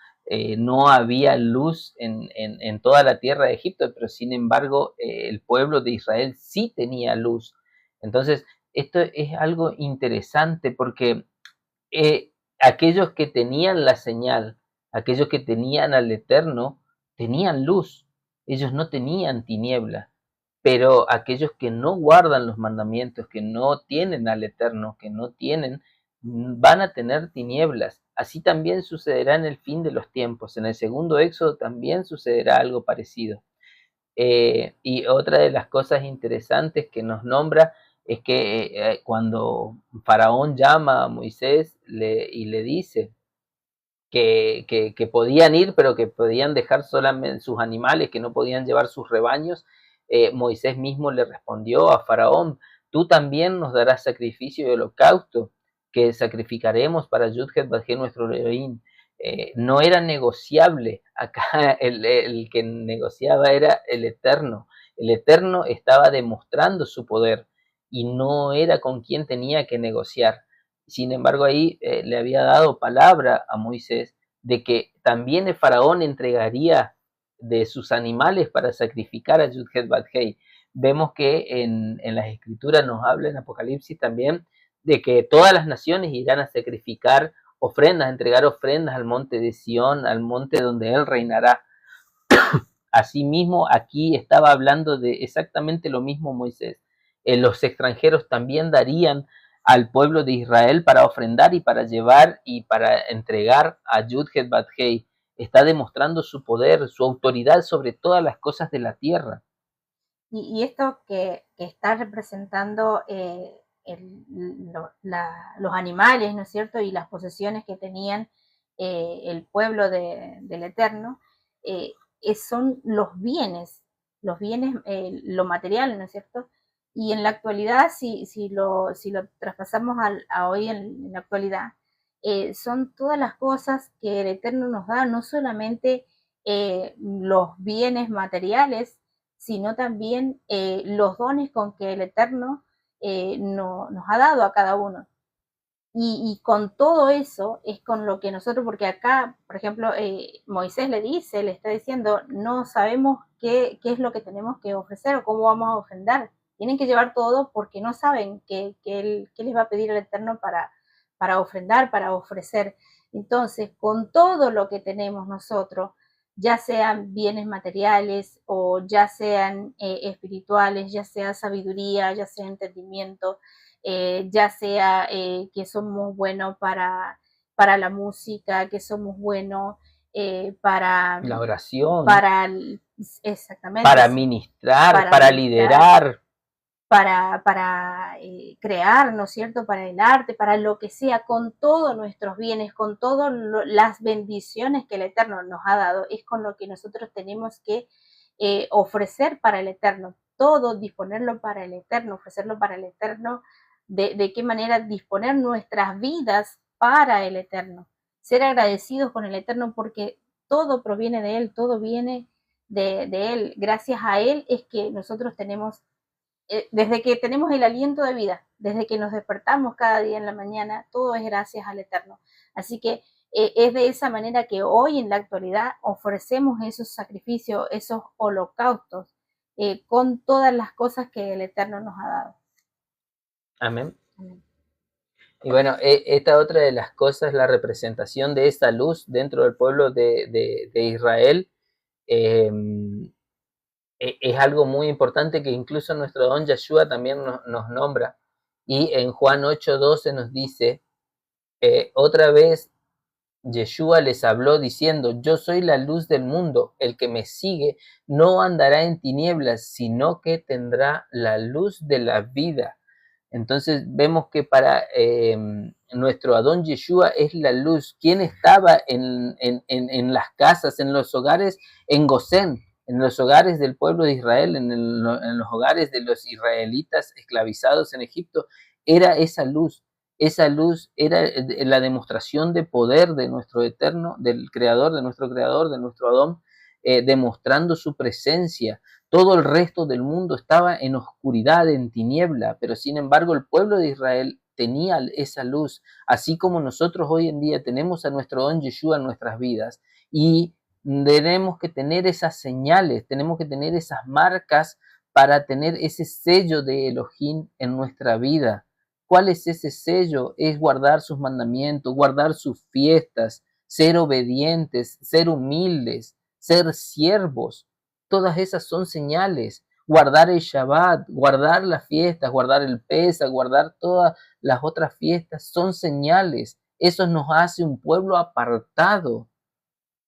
No había luz en toda la tierra de Egipto, pero sin embargo el pueblo de Israel sí tenía luz. Entonces, esto es algo interesante porque aquellos que tenían la señal, aquellos que tenían al Eterno, tenían luz. Ellos no tenían tiniebla. Pero aquellos que no guardan los mandamientos, que no tienen al Eterno, que no tienen, van a tener tinieblas. Así también sucederá en el fin de los tiempos. En el segundo éxodo también sucederá algo parecido. Y otra de las cosas interesantes que nos nombra es que cuando Faraón llama a Moisés y le dice que podían ir, pero que podían dejar solamente sus animales, que no podían llevar sus rebaños, Moisés mismo le respondió a Faraón: tú también nos darás sacrificio y holocausto, que sacrificaremos para Yud-Heh-Vad-Hei nuestro Elohim. No era negociable, acá el que negociaba era el Eterno. El Eterno estaba demostrando su poder y no era con quien tenía que negociar. Sin embargo, ahí le había dado palabra a Moisés de que también el faraón entregaría de sus animales para sacrificar a Yud-Heh-Vad-Hei. Vemos que en las escrituras nos habla en Apocalipsis también de que todas las naciones irán a sacrificar ofrendas, a entregar ofrendas al monte de Sión, al monte donde él reinará. Asimismo, aquí estaba hablando de exactamente lo mismo Moisés. Los extranjeros también darían al pueblo de Israel para ofrendar y para llevar y para entregar a Yud-Heh-Vad-Hei. Está demostrando su poder, su autoridad sobre todas las cosas de la tierra. Y esto que está representando los animales, ¿no es cierto? Y las posesiones que tenían el pueblo del Eterno, son los bienes, lo material, ¿no es cierto? Y en la actualidad, si lo traspasamos a hoy en la actualidad, son todas las cosas que el Eterno nos da, no solamente los bienes materiales, sino también los dones con que el Eterno nos ha dado a cada uno. Y con todo eso es con lo que nosotros, porque acá, por ejemplo, Moisés le está diciendo: no sabemos qué es lo que tenemos que ofrecer o cómo vamos a ofrendar. Tienen que llevar todo porque no saben qué les va a pedir el Eterno para ofrendar, para ofrecer. Entonces, con todo lo que tenemos nosotros, ya sean bienes materiales o ya sean espirituales, ya sea sabiduría, ya sea entendimiento, ya sea que somos buenos para la música, que somos buenos para, La oración, para, exactamente, para ministrar, para ministrar, liderar, para crear, ¿no es cierto?, para el arte, para lo que sea, con todos nuestros bienes, con todas las bendiciones que el Eterno nos ha dado, es con lo que nosotros tenemos que ofrecer para el Eterno, todo disponerlo para el Eterno, ofrecerlo para el Eterno, de qué manera disponer nuestras vidas para el Eterno, ser agradecidos con el Eterno porque todo proviene de Él, todo viene de Él, gracias a Él es que nosotros tenemos desde que tenemos el aliento de vida, desde que nos despertamos cada día en la mañana, todo es gracias al Eterno. Así que es de esa manera que hoy en la actualidad ofrecemos esos sacrificios, esos holocaustos, con todas las cosas que el Eterno nos ha dado. Amén. Amén. Y bueno, esta otra de las cosas, la representación de esta luz dentro del pueblo de Israel, es algo muy importante que incluso nuestro don Yeshua también nos nombra. Y en Juan 8:12 nos dice, otra vez Yeshua les habló diciendo, yo soy la luz del mundo, el que me sigue no andará en tinieblas, sino que tendrá la luz de la vida. Entonces vemos que para nuestro Adón Yeshua es la luz. ¿Quién estaba en las casas, en los hogares, en Gosén, en los hogares del pueblo de Israel, en los hogares de los israelitas esclavizados en Egipto? Era esa luz. Esa luz era la demostración de poder de nuestro Eterno, del Creador, de nuestro Adón, demostrando su presencia. Todo el resto del mundo estaba en oscuridad, en tiniebla, pero sin embargo el pueblo de Israel tenía esa luz, así como nosotros hoy en día tenemos a nuestro don Yeshua en nuestras vidas, y tenemos que tener esas señales, tenemos que tener esas marcas para tener ese sello de Elohim en nuestra vida. ¿Cuál es ese sello? Es guardar sus mandamientos, guardar sus fiestas, ser obedientes, ser humildes, ser siervos. Todas esas son señales. Guardar el Shabbat, guardar las fiestas, guardar el Pesaj, guardar todas las otras fiestas, son señales. Eso nos hace un pueblo apartado,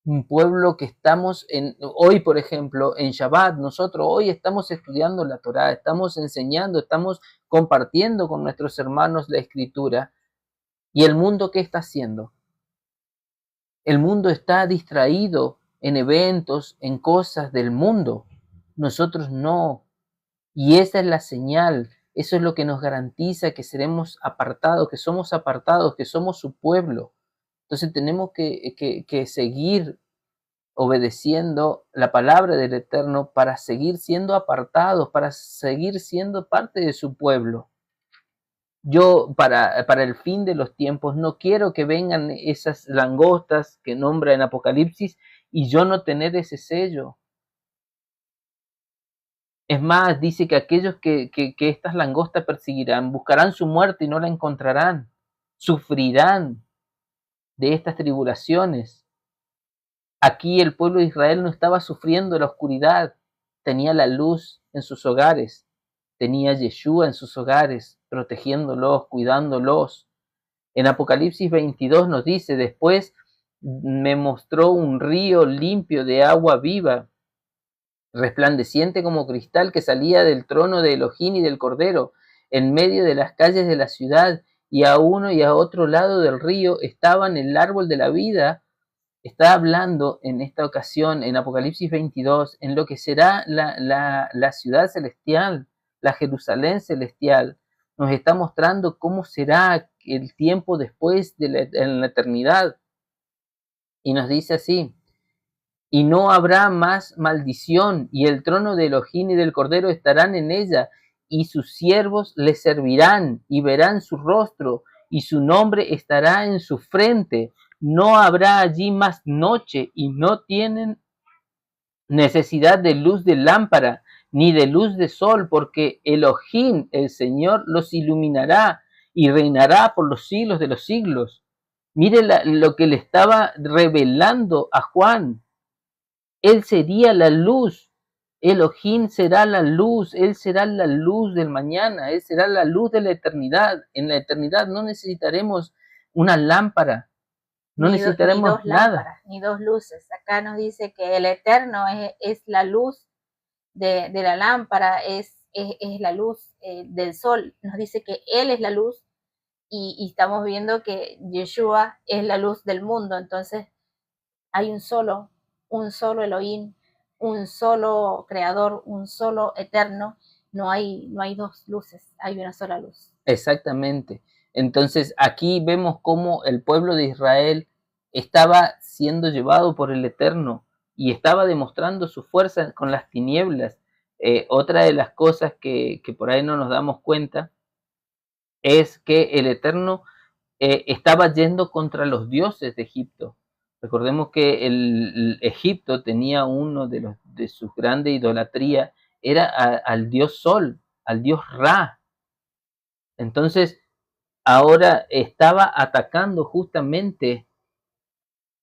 un pueblo que estamos hoy, por ejemplo, en Shabbat, nosotros hoy estamos estudiando la Torá, estamos enseñando, estamos compartiendo con nuestros hermanos la Escritura. ¿Y el mundo qué está haciendo? El mundo está distraído en eventos, en cosas del mundo. Nosotros no. Y esa es la señal. Eso es lo que nos garantiza que seremos apartados, que somos su pueblo. Entonces tenemos que seguir obedeciendo la palabra del Eterno para seguir siendo apartados, para seguir siendo parte de su pueblo. Yo para el fin de los tiempos no quiero que vengan esas langostas que nombra en Apocalipsis y yo no tener ese sello. Es más, dice que aquellos que estas langostas perseguirán, buscarán su muerte y no la encontrarán, sufrirán de estas tribulaciones. Aquí el pueblo de Israel no estaba sufriendo la oscuridad, tenía la luz en sus hogares, tenía Yeshua en sus hogares, protegiéndolos, cuidándolos. En Apocalipsis 22 nos dice, después me mostró un río limpio de agua viva, resplandeciente como cristal, que salía del trono de Elohim y del Cordero, en medio de las calles de la ciudad, y a uno y a otro lado del río estaban el árbol de la vida. Está hablando en esta ocasión, en Apocalipsis 22, en lo que será la ciudad celestial, la Jerusalén celestial. Nos está mostrando cómo será el tiempo después en la eternidad. Y nos dice así, y no habrá más maldición, y el trono de Elohim y del Cordero estarán en ella, y sus siervos le servirán, y verán su rostro, y su nombre estará en su frente. No habrá allí más noche, y no tienen necesidad de luz de lámpara, ni de luz de sol, porque Elohim, el Señor, los iluminará, y reinará por los siglos de los siglos. Mire lo que le estaba revelando a Juan. Él sería la luz. Elohim será la luz. Él será la luz del mañana. Él será la luz de la eternidad. En la eternidad no necesitaremos una lámpara. No necesitaremos ni dos lámparas, ni dos luces. Acá nos dice que el Eterno es la luz de la lámpara, es la luz del sol. Nos dice que Él es la luz y estamos viendo que Yeshua es la luz del mundo. Entonces hay un solo Elohim, un solo creador, un solo eterno. No hay dos luces, hay una sola luz. Exactamente. Entonces aquí vemos cómo el pueblo de Israel estaba siendo llevado por el Eterno y estaba demostrando su fuerza con las tinieblas. Otra de las cosas que por ahí no nos damos cuenta es que el Eterno estaba yendo contra los dioses de Egipto. Recordemos que el Egipto tenía uno de sus grandes idolatría, era al dios Sol, al dios Ra. Entonces, ahora estaba atacando justamente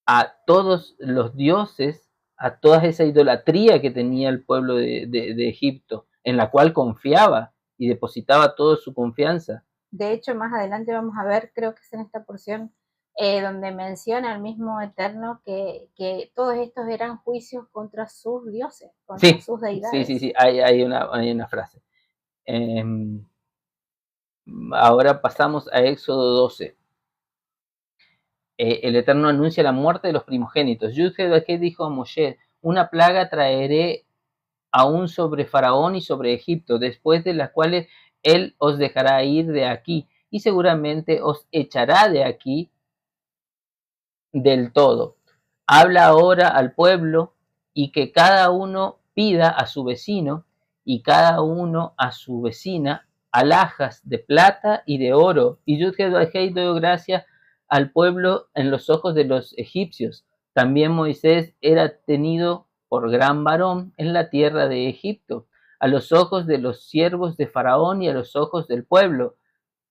a todos los dioses, a toda esa idolatría que tenía el pueblo de Egipto, en la cual confiaba y depositaba toda su confianza. De hecho, más adelante vamos a ver, creo que es en esta porción, donde menciona el mismo Eterno que todos estos eran juicios contra sus dioses, contra sus deidades. Sí, hay una frase. Ahora pasamos a Éxodo 12. El Eterno anuncia la muerte de los primogénitos. Yud-Heh-Vah-Heh dijo a Moshe: una plaga traeré aún sobre Faraón y sobre Egipto, después de las cuales él os dejará ir de aquí, y seguramente os echará de aquí del todo. Habla ahora al pueblo, y que cada uno pida a su vecino, y cada uno a su vecina, alhajas de plata y de oro. Y Yud-Heh-Vah-Heh dio gracia al pueblo en los ojos de los egipcios. También Moisés era tenido por gran varón en la tierra de Egipto, a los ojos de los siervos de Faraón y a los ojos del pueblo.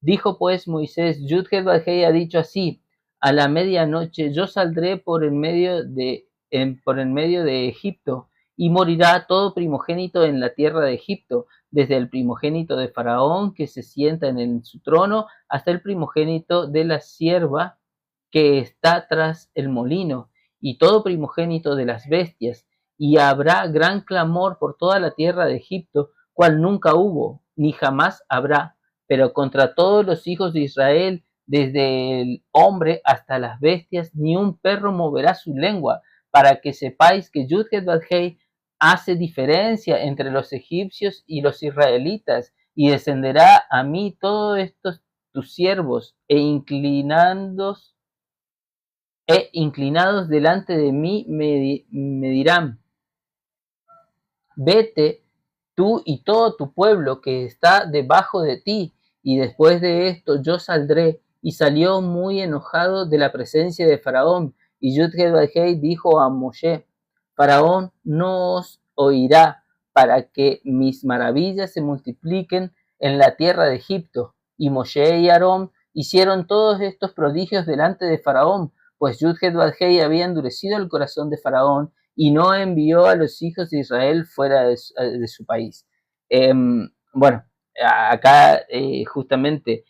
Dijo pues Moisés: Yud-Heh-Vah-Heh ha dicho así: a la medianoche yo saldré por en medio de Egipto, y morirá todo primogénito en la tierra de Egipto, desde el primogénito de Faraón que se sienta en su trono, hasta el primogénito de la sierva que está tras el molino, y todo primogénito de las bestias, y habrá gran clamor por toda la tierra de Egipto, cual nunca hubo, ni jamás habrá, pero contra todos los hijos de Israel, desde el hombre hasta las bestias, ni un perro moverá su lengua, para que sepáis que Yud-Heh-Vah-Heh hace diferencia entre los egipcios y los israelitas, y descenderá a mí todos estos tus siervos, e inclinados delante de mí me dirán: vete tú y todo tu pueblo que está debajo de ti, y después de esto yo saldré. Y salió muy enojado de la presencia de Faraón. Y Yud-Heh-Vah-Heh dijo a Moshe: Faraón no os oirá, para que mis maravillas se multipliquen en la tierra de Egipto. Y Moshe y Aarón hicieron todos estos prodigios delante de Faraón, pues Yud-Heh-Vah-Heh había endurecido el corazón de Faraón y no envió a los hijos de Israel fuera de su país. Bueno, acá justamente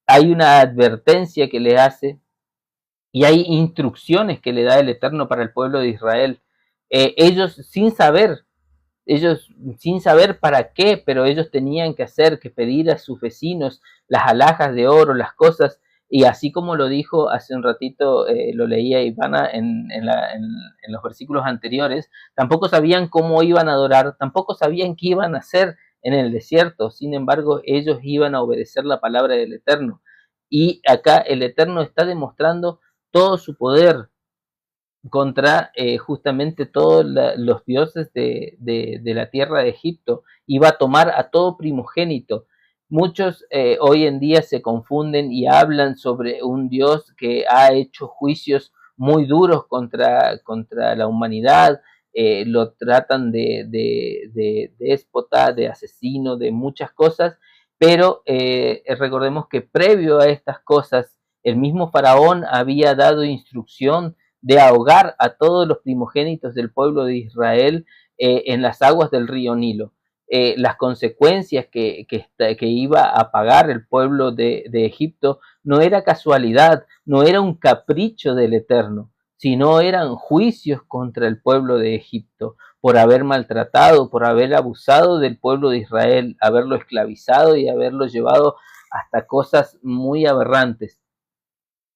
hay una advertencia que le hace y hay instrucciones que le da el Eterno para el pueblo de Israel. Ellos sin saber para qué, pero ellos tenían que hacer, que pedir a sus vecinos las alhajas de oro, las cosas, y así como lo dijo hace un ratito, lo leía Ivana en los versículos anteriores, tampoco sabían cómo iban a adorar, tampoco sabían qué iban a hacer en el desierto, sin embargo ellos iban a obedecer la palabra del Eterno. Y acá el Eterno está demostrando todo su poder contra justamente todos los dioses de la tierra de Egipto, y va a tomar a todo primogénito. Muchos hoy en día se confunden y hablan sobre un Dios que ha hecho juicios muy duros contra la humanidad, lo tratan de déspota, de asesino, de muchas cosas, pero recordemos que previo a estas cosas, el mismo faraón había dado instrucción de ahogar a todos los primogénitos del pueblo de Israel en las aguas del río Nilo. Las consecuencias que iba a pagar el pueblo de Egipto no era casualidad, no era un capricho del Eterno, sino eran juicios contra el pueblo de Egipto por haber maltratado, por haber abusado del pueblo de Israel, haberlo esclavizado y haberlo llevado hasta cosas muy aberrantes.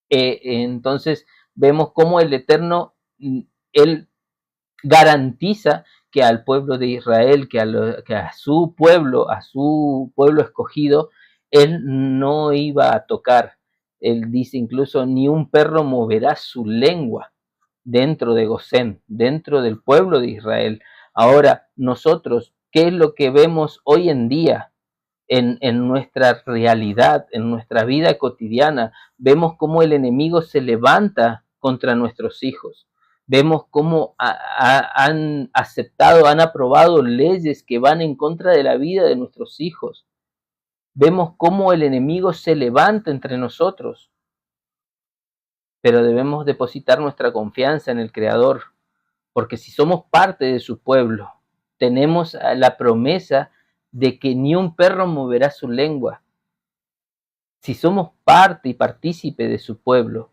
Entonces vemos cómo el Eterno, Él garantiza que al pueblo de Israel, que a su pueblo escogido, Él no iba a tocar. Él dice incluso, ni un perro moverá su lengua dentro de Gosén, dentro del pueblo de Israel. Ahora, nosotros, ¿qué es lo que vemos hoy en día en nuestra realidad, en nuestra vida cotidiana? Vemos cómo el enemigo se levanta contra nuestros hijos. Vemos cómo han aceptado, han aprobado leyes que van en contra de la vida de nuestros hijos. Vemos cómo el enemigo se levanta entre nosotros. Pero debemos depositar nuestra confianza en el Creador, porque si somos parte de su pueblo, tenemos la promesa de que ni un perro moverá su lengua. Si somos parte y partícipe de su pueblo,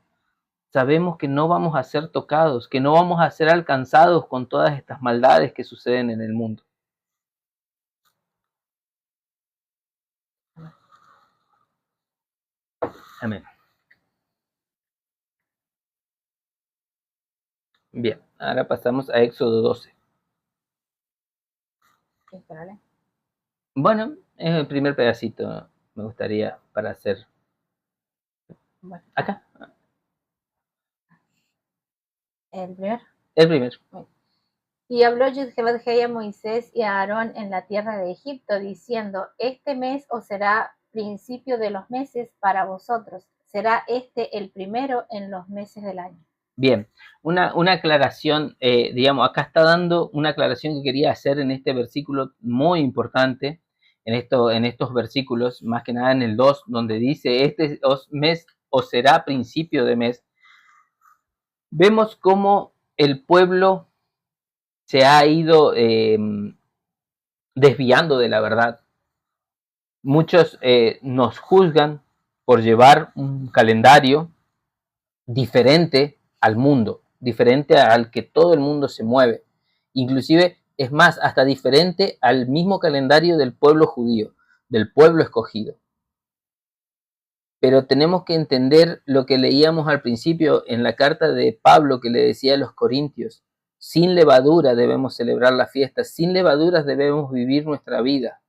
sabemos que no vamos a ser tocados, que no vamos a ser alcanzados con todas estas maldades que suceden en el mundo. Amén. Bien, ahora pasamos a Éxodo 12. Bueno, es el primer pedacito, me gustaría para hacer. Acá. ¿El primer? El primero. Y habló Yud-Heh-Vah-Heh a Moisés y a Aarón en la tierra de Egipto, diciendo, este mes os será principio de los meses para vosotros. Será este el primero en los meses del año. Bien, una aclaración, digamos, acá está dando una aclaración que quería hacer en este versículo muy importante, en estos versículos, más que nada en el 2, donde dice, este mes os será principio de mes. Vemos cómo el pueblo se ha ido desviando de la verdad. Muchos nos juzgan por llevar un calendario diferente al mundo, diferente al que todo el mundo se mueve. Inclusive, es más, hasta diferente al mismo calendario del pueblo judío, del pueblo escogido. Pero tenemos que entender lo que leíamos al principio en la carta de Pablo que le decía a los corintios. Sin levadura debemos celebrar la fiesta, sin levaduras debemos vivir nuestra vida.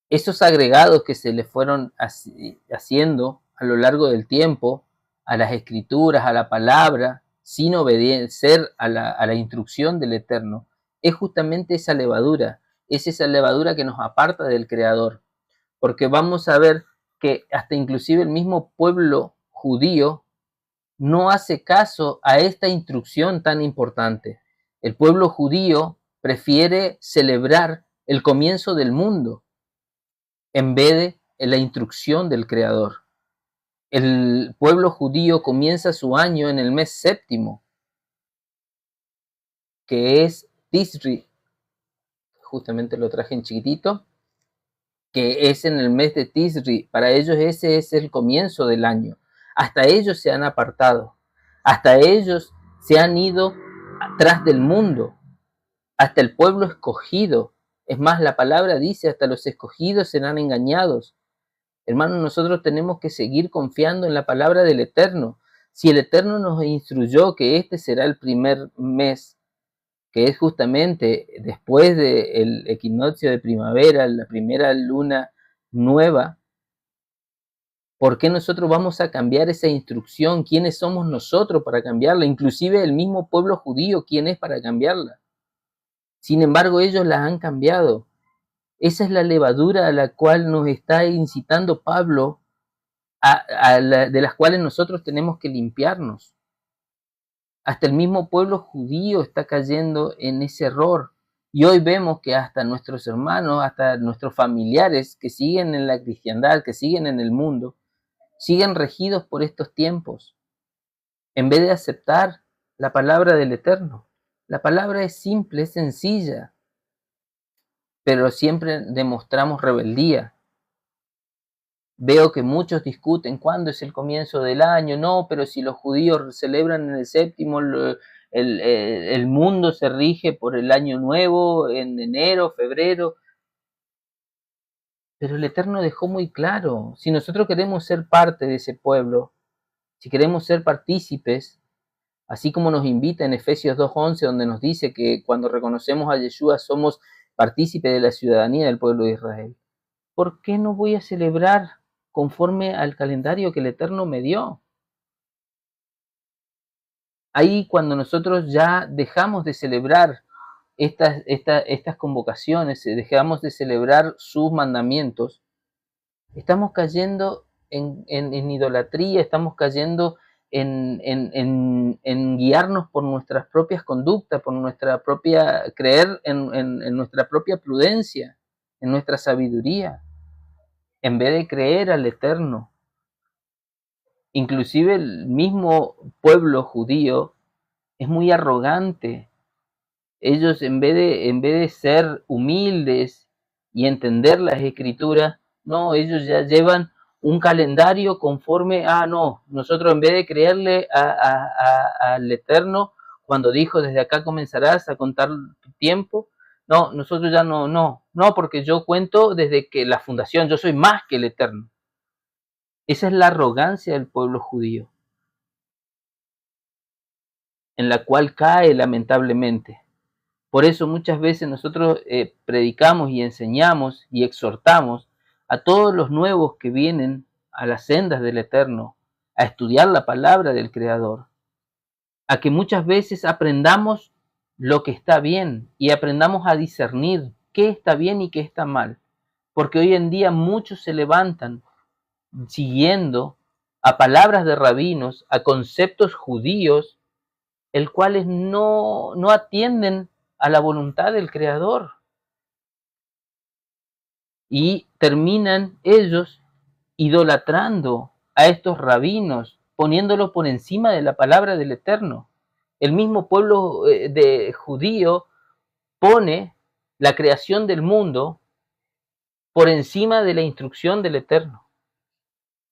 Esos agregados que se le fueron haciendo a lo largo del tiempo, a las escrituras, a la palabra, sin obedecer a la instrucción del Eterno, es justamente esa levadura, es esa levadura que nos aparta del Creador. Porque vamos a ver que hasta inclusive el mismo pueblo judío no hace caso a esta instrucción tan importante. El pueblo judío prefiere celebrar el comienzo del mundo en vez de la instrucción del Creador. El pueblo judío comienza su año en el mes séptimo, que es Tisri. Justamente lo traje en chiquitito, que es en el mes de Tisri. Para ellos ese es el comienzo del año. Hasta ellos se han apartado. Hasta ellos se han ido atrás del mundo. Hasta el pueblo escogido. Es más, la palabra dice, hasta los escogidos serán engañados. Hermanos, nosotros tenemos que seguir confiando en la palabra del Eterno. Si el Eterno nos instruyó que este será el primer mes, que es justamente después del equinoccio de primavera, la primera luna nueva, ¿por qué nosotros vamos a cambiar esa instrucción? ¿Quiénes somos nosotros para cambiarla? Inclusive el mismo pueblo judío, ¿quién es para cambiarla? Sin embargo, ellos la han cambiado. Esa es la levadura a la cual nos está incitando Pablo, de las cuales nosotros tenemos que limpiarnos. Hasta el mismo pueblo judío está cayendo en ese error. Y hoy vemos que hasta nuestros hermanos, hasta nuestros familiares que siguen en la cristiandad, que siguen en el mundo, siguen regidos por estos tiempos, en vez de aceptar la palabra del Eterno. La palabra es simple, es sencilla, pero siempre demostramos rebeldía. Veo que muchos discuten cuándo es el comienzo del año. No, pero si los judíos celebran en el séptimo, el mundo se rige por el año nuevo, en enero, febrero. Pero el Eterno dejó muy claro, si nosotros queremos ser parte de ese pueblo, si queremos ser partícipes, así como nos invita en Efesios 2:11, donde nos dice que cuando reconocemos a Yeshua somos partícipes de la ciudadanía del pueblo de Israel, ¿por qué no voy a celebrar conforme al calendario que el Eterno me dio? Ahí cuando nosotros ya dejamos de celebrar estas convocaciones, dejamos de celebrar sus mandamientos, estamos cayendo en idolatría, estamos cayendo en guiarnos por nuestras propias conductas, por nuestra propia, creer en nuestra propia prudencia, en nuestra sabiduría, en vez de creer al Eterno. Inclusive el mismo pueblo judío es muy arrogante. Ellos en vez de ser humildes y entender las escrituras, no, ellos ya llevan un calendario conforme no, nosotros en vez de creerle al Eterno, cuando dijo desde acá comenzarás a contar tu tiempo, no, nosotros ya no, porque yo cuento desde que la fundación, yo soy más que el Eterno. Esa es la arrogancia del pueblo judío, en la cual cae lamentablemente. Por eso muchas veces nosotros predicamos y enseñamos y exhortamos a todos los nuevos que vienen a las sendas del Eterno, a estudiar la palabra del Creador, a que muchas veces aprendamos lo que está bien y aprendamos a discernir qué está bien y qué está mal. Porque hoy en día muchos se levantan siguiendo a palabras de rabinos, a conceptos judíos, el cuales no atienden a la voluntad del Creador. Y terminan ellos idolatrando a estos rabinos, poniéndolo por encima de la palabra del Eterno. El mismo pueblo de judío pone la creación del mundo por encima de la instrucción del Eterno.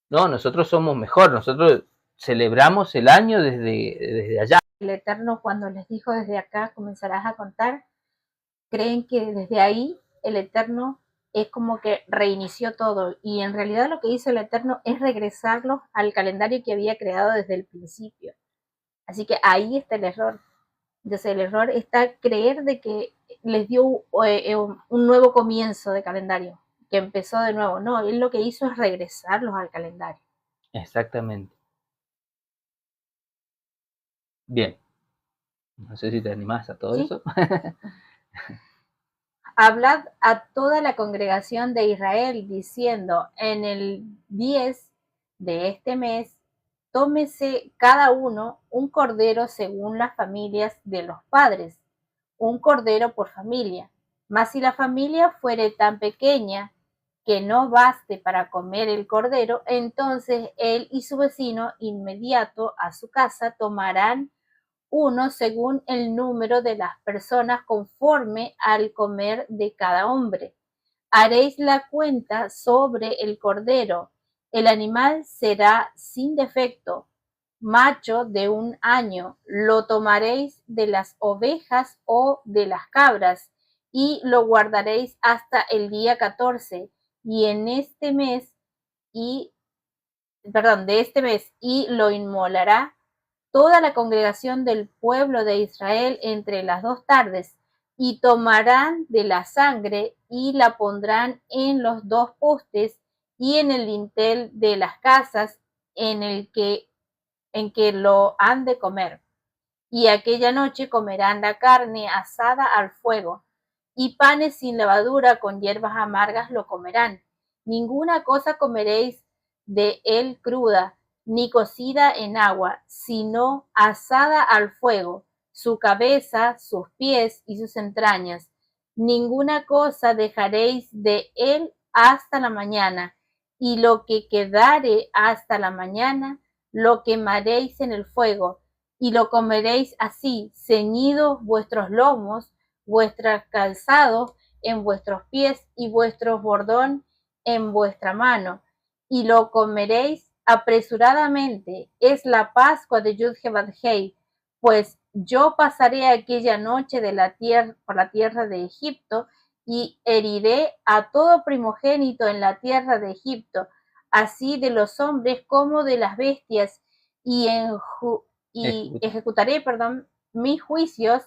No, nosotros somos mejor, nosotros celebramos el año desde allá. El Eterno, cuando les dijo desde acá comenzarás a contar, creen que desde ahí el Eterno es como que reinició todo, y en realidad lo que hizo el Eterno es regresarlos al calendario que había creado desde el principio. Así que ahí está el error. Entonces el error está creer de que les dio un nuevo comienzo de calendario, que empezó de nuevo. No, él lo que hizo es regresarlos al calendario. Exactamente. Bien. No sé si te animás a todo eso. Hablad a toda la congregación de Israel, diciendo, en el 10 de este mes, tómese cada uno un cordero según las familias de los padres, un cordero por familia. Mas si la familia fuere tan pequeña que no baste para comer el cordero, entonces él y su vecino inmediato a su casa tomarán uno según el número de las personas conforme al comer de cada hombre. Haréis la cuenta sobre el cordero. El animal será sin defecto, macho de 1 año. Lo tomaréis de las ovejas o de las cabras y lo guardaréis hasta el día 14 y en este mes de este mes, y lo inmolará toda la congregación del pueblo de Israel entre las 2 tardes, y tomarán de la sangre y la pondrán en los 2 postes y en el dintel de las casas en que lo han de comer. Y aquella noche comerán la carne asada al fuego, y panes sin levadura con hierbas amargas lo comerán. Ninguna cosa comeréis de él cruda, ni cocida en agua, sino asada al fuego, su cabeza, sus pies y sus entrañas, ninguna cosa dejaréis de él hasta la mañana, y lo que quedare hasta la mañana, lo quemaréis en el fuego, y lo comeréis así, ceñidos vuestros lomos, vuestros calzados en vuestros pies, y vuestro bordón en vuestra mano, y lo comeréis apresuradamente. Es la Pascua de Yud-Heh-Vav-Hei, pues yo pasaré aquella noche por la tierra de Egipto y heriré a todo primogénito en la tierra de Egipto, así de los hombres como de las bestias, y, ejecutaré, mis juicios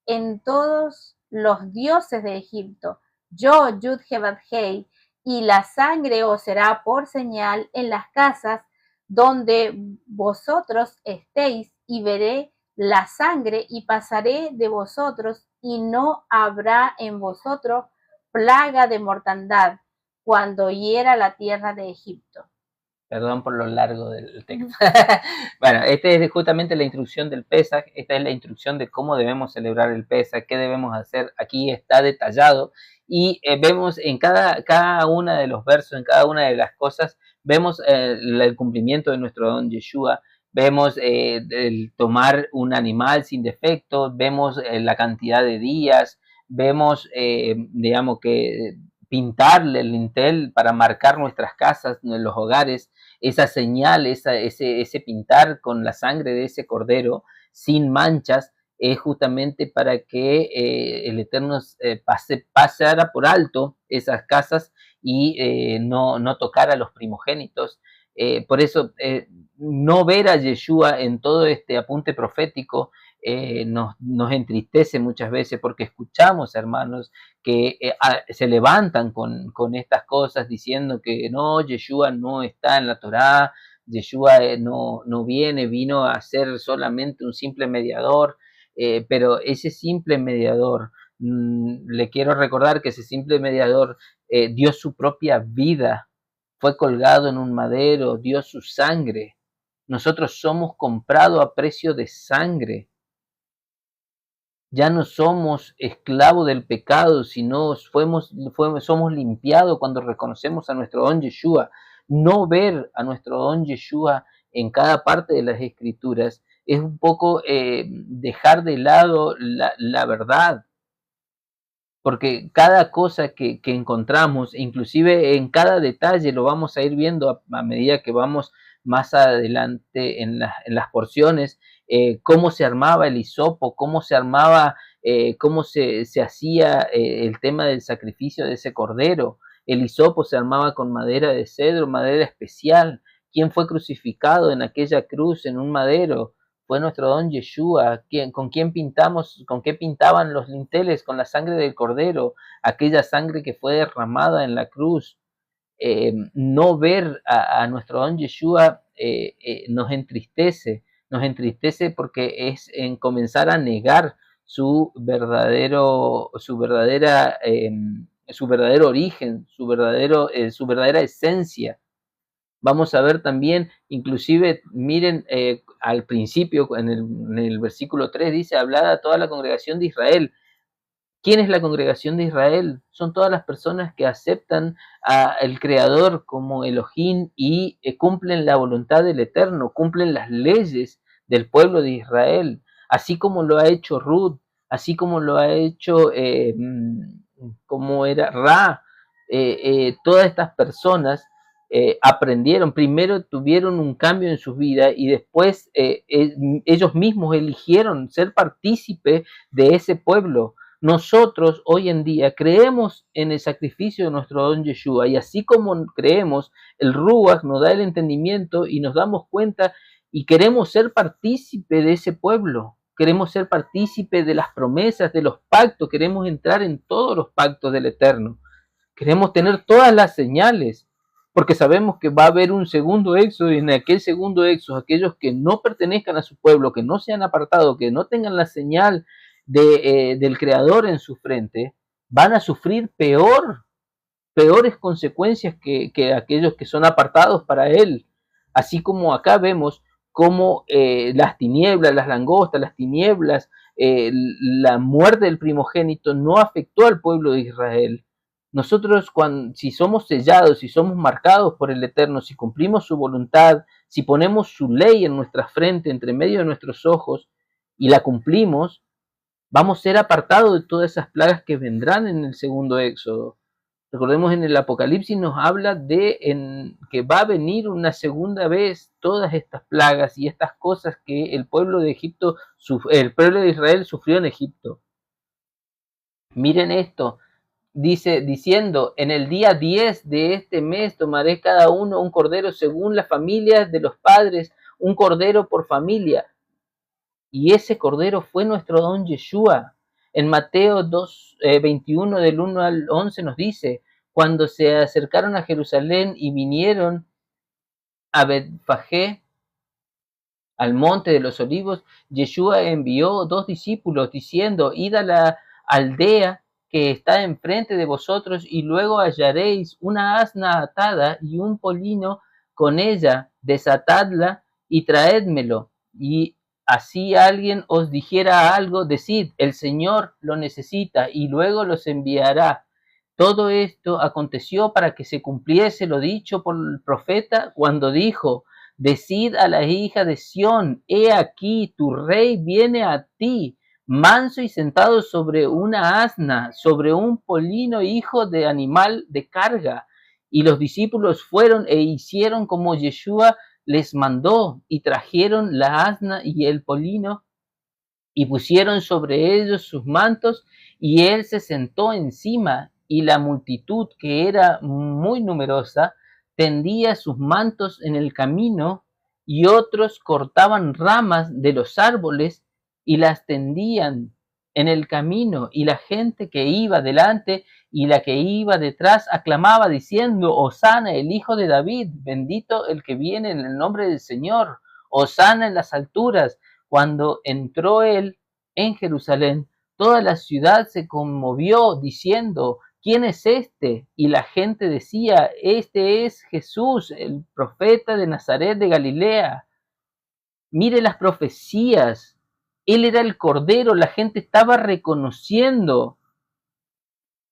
en todos los dioses de Egipto. Yo, Yud-Heh-Vav-Hei, y la sangre os será por señal en las casas donde vosotros estéis, y veré la sangre y pasaré de vosotros, y no habrá en vosotros plaga de mortandad cuando hiera la tierra de Egipto. Perdón por lo largo del texto. Bueno, esta es justamente la instrucción del Pesaj, esta es la instrucción de cómo debemos celebrar el Pesaj, qué debemos hacer. Aquí está detallado y vemos en cada una de los versos, en cada una de las cosas, vemos el cumplimiento de nuestro don Yeshua, vemos el tomar un animal sin defecto, vemos la cantidad de días, vemos, digamos que pintarle el lintel para marcar nuestras casas, los hogares, esa señal, ese pintar con la sangre de ese cordero sin manchas, es justamente para que el Eterno pasara por alto esas casas y no tocara a los primogénitos. Por eso, no ver a Yeshua en todo este apunte profético nos entristece muchas veces, porque escuchamos, hermanos, que se levantan con estas cosas diciendo que no, Yeshua no está en la Torá, Yeshua no vino a ser solamente un simple mediador, pero ese simple mediador, le quiero recordar que ese simple mediador dio su propia vida, fue colgado en un madero, dio su sangre. Nosotros somos comprados a precio de sangre. Ya no somos esclavos del pecado, sino somos limpiados cuando reconocemos a nuestro don Yeshua. No ver a nuestro don Yeshua en cada parte de las Escrituras es un poco dejar de lado la verdad, porque cada cosa que encontramos, inclusive en cada detalle, lo vamos a ir viendo a medida que vamos más adelante en las porciones, cómo se armaba el hisopo, cómo se armaba, cómo se hacía el tema del sacrificio de ese cordero. El hisopo se armaba con madera de cedro, madera especial. ¿Quién fue crucificado en aquella cruz, en un madero? Fue nuestro don Yeshua. ¿Con qué pintaban los linteles? Con la sangre del cordero, aquella sangre que fue derramada en la cruz. No ver a nuestro don Yeshua nos entristece porque es en comenzar a negar su verdadero origen, su verdadera esencia. Vamos a ver también, inclusive, miren, al principio, en el versículo 3 dice, hablad a toda la congregación de Israel. ¿Quién es la congregación de Israel? Son todas las personas que aceptan al Creador como Elohim y cumplen la voluntad del Eterno, cumplen las leyes del pueblo de Israel, así como lo ha hecho Ruth, así como lo ha hecho, como era Ra, todas estas personas aprendieron, primero tuvieron un cambio en sus vidas y después ellos mismos eligieron ser partícipe de ese pueblo. Nosotros hoy en día creemos en el sacrificio de nuestro don Yeshua, y así como creemos, el Ruach nos da el entendimiento y nos damos cuenta y queremos ser partícipe de ese pueblo. Queremos ser partícipe de las promesas, de los pactos, queremos entrar en todos los pactos del Eterno. Queremos tener todas las señales, porque sabemos que va a haber un segundo éxodo, y en aquel segundo éxodo, aquellos que no pertenezcan a su pueblo, que no sean apartados, que no tengan la señal del Creador en su frente, van a sufrir peores consecuencias que aquellos que son apartados para Él. Así como acá vemos cómo las tinieblas, las langostas, las tinieblas, la muerte del primogénito no afectó al pueblo de Israel. Nosotros, si somos sellados, si somos marcados por el Eterno, si cumplimos su voluntad, si ponemos su ley en nuestra frente, entre medio de nuestros ojos, y la cumplimos, vamos a ser apartados de todas esas plagas que vendrán en el segundo éxodo. Recordemos, en el Apocalipsis nos habla de que va a venir una segunda vez todas estas plagas y estas cosas que el pueblo de Israel sufrió en Egipto. Miren esto, diciendo, en el día 10 de este mes tomaré cada uno un cordero según las familias de los padres, un cordero por familia. Y ese cordero fue nuestro don Yeshua. En Mateo 21 del 1 al 11 nos dice, cuando se acercaron a Jerusalén y vinieron a Betfagé, al monte de los olivos, Yeshua envió 2 discípulos diciendo, id a la aldea que está enfrente de vosotros y luego hallaréis una asna atada y un polino con ella, desatadla y traédmelo. Y así alguien os dijera algo, decid, el Señor lo necesita y luego los enviará. Todo esto aconteció para que se cumpliese lo dicho por el profeta cuando dijo, decid a la hija de Sión, he aquí, tu rey viene a ti, manso y sentado sobre una asna, sobre un polino hijo de animal de carga. Y los discípulos fueron e hicieron como Yeshua les mandó, y trajeron la asna y el polino, y pusieron sobre ellos sus mantos, y él se sentó encima, y la multitud, que era muy numerosa, tendía sus mantos en el camino, y otros cortaban ramas de los árboles y las tendían en el camino, y la gente que iba delante y la que iba detrás aclamaba diciendo, Hosana, el hijo de David, bendito el que viene en el nombre del Señor, Hosana en las alturas. Cuando entró él en Jerusalén, toda la ciudad se conmovió diciendo, ¿quién es este? Y la gente decía, este es Jesús, el profeta de Nazaret de Galilea. Mire las profecías. Él era el Cordero, la gente estaba reconociendo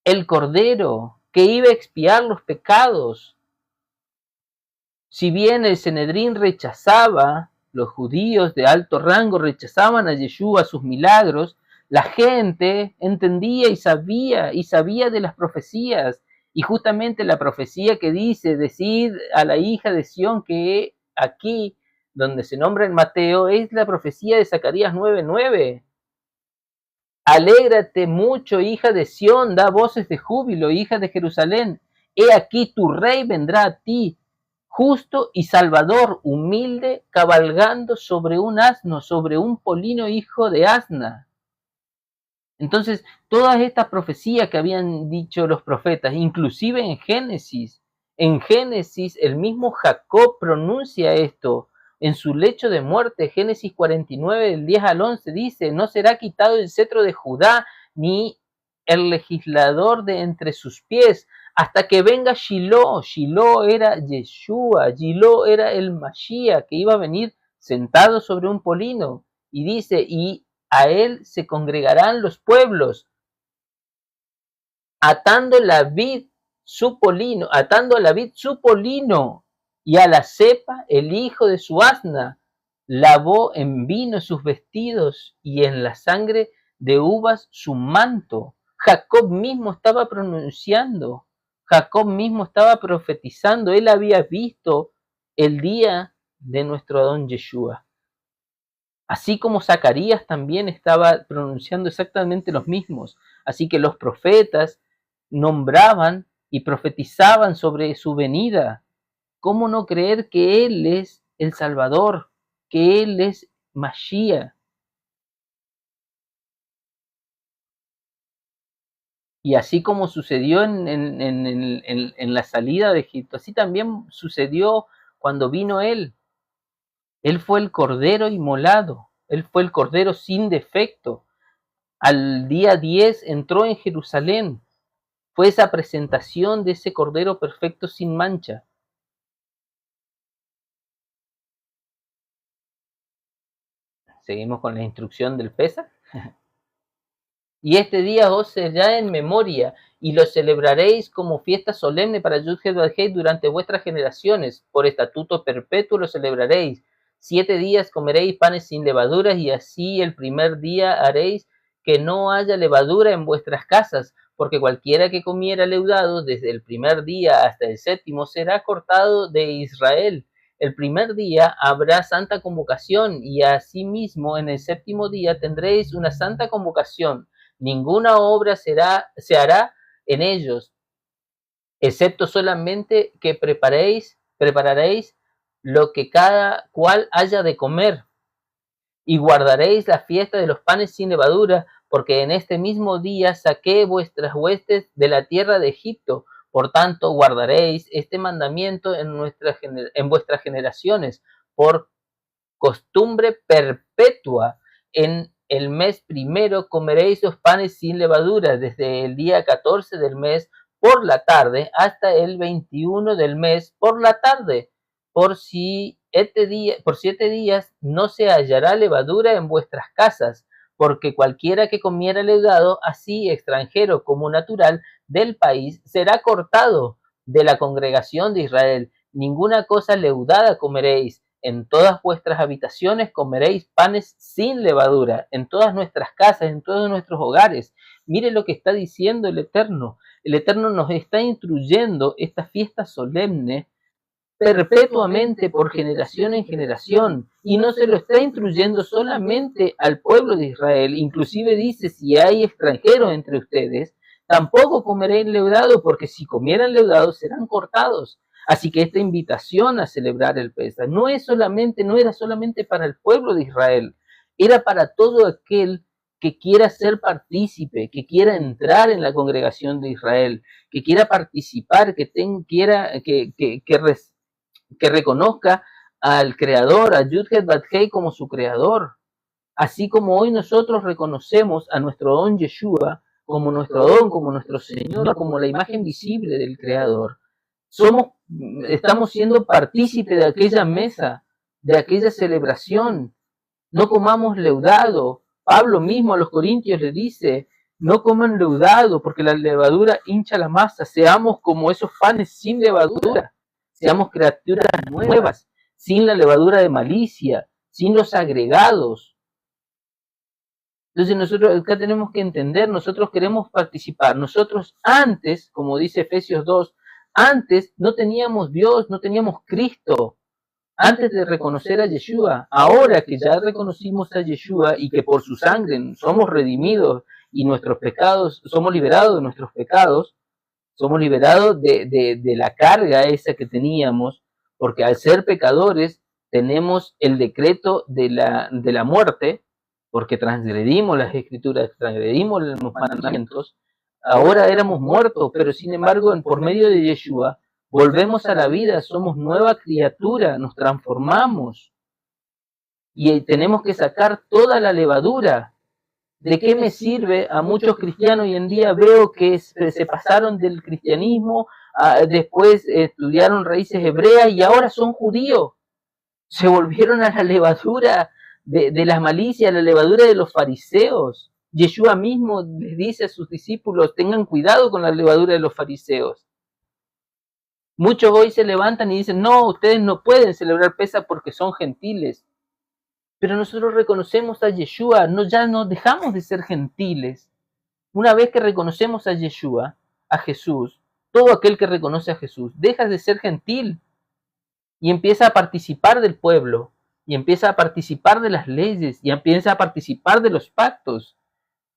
el Cordero que iba a expiar los pecados. Si bien el Sanedrín rechazaba, los judíos de alto rango rechazaban a Yeshua, sus milagros, la gente entendía y sabía de las profecías. Y justamente la profecía que dice, decid a la hija de Sión, que aquí, donde se nombra en Mateo, es la profecía de Zacarías 9:9. Alégrate mucho, hija de Sión, da voces de júbilo, hija de Jerusalén. He aquí tu rey vendrá a ti, justo y salvador, humilde, cabalgando sobre un asno, sobre un polino hijo de asna. Entonces, todas estas profecías que habían dicho los profetas, inclusive en Génesis el mismo Jacob pronuncia esto. En su lecho de muerte, Génesis 49, del 10 al 11, dice, no será quitado el cetro de Judá, ni el legislador de entre sus pies, hasta que venga Shiloh. Shiloh era Yeshua, Shiloh era el Mashiach, que iba a venir sentado sobre un polino. Y dice, y a él se congregarán los pueblos, atando a la vid su polino, y a la cepa el hijo de su asna, lavó en vino sus vestidos y en la sangre de uvas su manto. Jacob mismo estaba pronunciando, Jacob mismo estaba profetizando, él había visto el día de nuestro Adón Yeshua. Así como Zacarías también estaba pronunciando exactamente los mismos. Así que los profetas nombraban y profetizaban sobre su venida. ¿Cómo no creer que Él es el Salvador, que Él es Mashiach? Y así como sucedió en la salida de Egipto, así también sucedió cuando vino Él. Él fue el Cordero inmolado, Él fue el Cordero sin defecto. Al día 10 entró en Jerusalén. Fue esa presentación de ese Cordero perfecto sin mancha. Seguimos con la instrucción del Pesaj. Y este día os será en memoria, y lo celebraréis como fiesta solemne para Yud-Heh-Vav-Heh durante vuestras generaciones. Por estatuto perpetuo lo celebraréis. 7 días comeréis panes sin levaduras, y así el primer día haréis que no haya levadura en vuestras casas, porque cualquiera que comiera leudado desde el primer día hasta el 7º será cortado de Israel. El primer día habrá santa convocación, y asimismo en el 7º día tendréis una santa convocación. Ninguna obra se hará en ellos, excepto solamente que prepararéis lo que cada cual haya de comer, y guardaréis la fiesta de los panes sin levadura, porque en este mismo día saqué vuestras huestes de la tierra de Egipto. Por tanto, guardaréis este mandamiento en vuestras generaciones, por costumbre perpetua. En el mes primero comeréis los panes sin levadura, desde el día 14 del mes por la tarde hasta el 21 del mes por la tarde. Por 7 días no se hallará levadura en vuestras casas, porque cualquiera que comiera leudado, así extranjero como natural del país, será cortado de la congregación de Israel. Ninguna cosa leudada comeréis. En todas vuestras habitaciones comeréis panes sin levadura, en todas nuestras casas, en todos nuestros hogares. Mire lo que está diciendo el Eterno. El Eterno nos está instruyendo esta fiesta solemne perpetuamente por generación en generación, y no se lo está instruyendo solamente al pueblo de Israel. Inclusive dice, si hay extranjeros entre ustedes, tampoco comeréis leudado, porque si comieran leudado serán cortados. Así que esta invitación a celebrar el Pesaj no era solamente para el pueblo de Israel, era para todo aquel que quiera ser partícipe, que quiera entrar en la congregación de Israel, que quiera participar, que reconozca al Creador, a Yud-Heh-Vav-Heh como su Creador. Así como hoy nosotros reconocemos a nuestro don Yeshua como nuestro don, como nuestro Señor, como la imagen visible del Creador. Estamos siendo partícipes de aquella mesa, de aquella celebración. No comamos leudado. Pablo mismo a los corintios le dice, no coman leudado, porque la levadura hincha la masa. Seamos como esos panes sin levadura. Seamos criaturas nuevas, sin la levadura de malicia, sin los agregados. Entonces nosotros acá tenemos que entender, nosotros queremos participar. Nosotros antes, como dice Efesios 2, antes no teníamos Dios, no teníamos Cristo, antes de reconocer a Yeshua. Ahora que ya reconocimos a Yeshua y que por su sangre somos redimidos y nuestros pecados, somos liberados de nuestros pecados, somos liberados de la carga esa que teníamos, porque al ser pecadores tenemos el decreto de la muerte, porque transgredimos las escrituras, transgredimos los mandamientos. Ahora éramos muertos, pero sin embargo, por medio de Yeshua, volvemos a la vida, somos nueva criatura, nos transformamos. Y tenemos que sacar toda la levadura. ¿De qué me sirve? A muchos cristianos hoy en día veo que se pasaron del cristianismo, después estudiaron raíces hebreas y ahora son judíos. Se volvieron a la levadura de las malicias, la levadura de los fariseos. Yeshua mismo les dice a sus discípulos, tengan cuidado con la levadura de los fariseos. Muchos hoy se levantan y dicen, no, ustedes no pueden celebrar Pesaj porque son gentiles. Pero nosotros reconocemos a Yeshua, ya no dejamos de ser gentiles. Una vez que reconocemos a Yeshua, a Jesús, todo aquel que reconoce a Jesús, deja de ser gentil y empieza a participar del pueblo, y empieza a participar de las leyes, y empieza a participar de los pactos.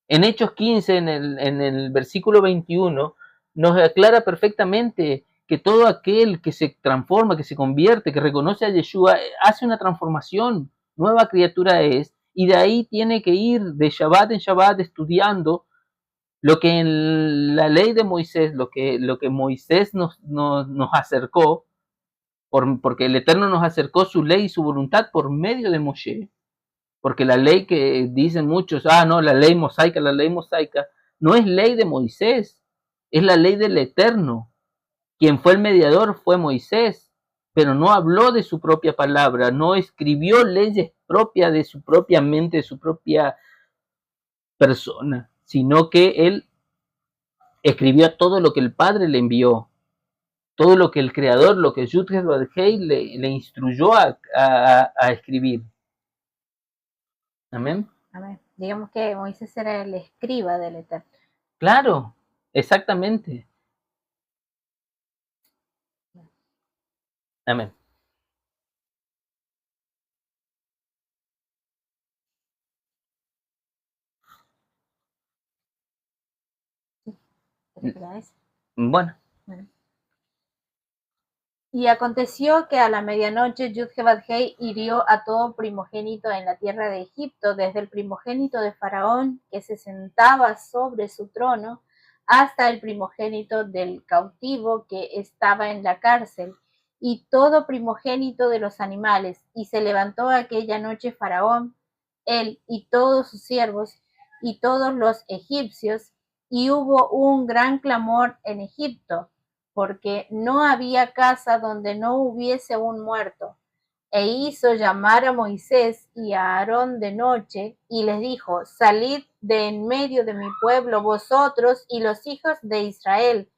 En Hechos 15, en el versículo 21, nos aclara perfectamente que todo aquel que se transforma, que se convierte, que reconoce a Yeshua, hace una transformación, nueva criatura es, y de ahí tiene que ir de Shabbat en Shabbat estudiando lo que en la ley de Moisés, lo que Moisés nos acercó, porque el Eterno nos acercó su ley y su voluntad por medio de Moshe. Porque la ley que dicen muchos, no, la ley mosaica, no es ley de Moisés, es la ley del Eterno. Quien fue el mediador fue Moisés, pero no habló de su propia palabra, no escribió leyes propia de su propia mente, de su propia persona, sino que él escribió todo lo que el Padre le envió, todo lo que el Creador, lo que Yud-Heh-Vav-Hei le instruyó a escribir. Amén. Amén. Digamos que Moisés era el escriba del Eterno. Claro, exactamente. Amén. Bueno. Y aconteció que a la medianoche Yud-Heh-Vav-Hei hirió a todo primogénito en la tierra de Egipto, desde el primogénito de Faraón, que se sentaba sobre su trono, hasta el primogénito del cautivo que estaba en la cárcel, y todo primogénito de los animales. Y se levantó aquella noche Faraón, él y todos sus siervos, y todos los egipcios, y hubo un gran clamor en Egipto, porque no había casa donde no hubiese un muerto. E hizo llamar a Moisés y a Aarón de noche, y les dijo: salid de en medio de mi pueblo, vosotros y los hijos de Israel,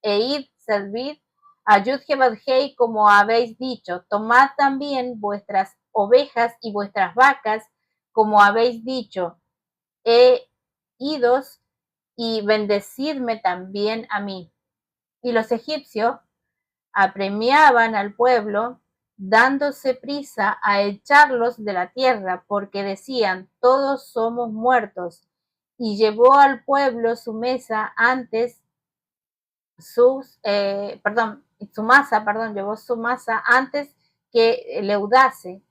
e id, servid a Yud-Heh-Vav-Hei como habéis dicho. Tomad también vuestras ovejas y vuestras vacas, como habéis dicho. Idos y bendecidme también a mí. Y los egipcios apremiaban al pueblo, dándose prisa a echarlos de la tierra, porque decían: todos somos muertos. Y llevó al pueblo su mesa antes, llevó su masa antes que leudase,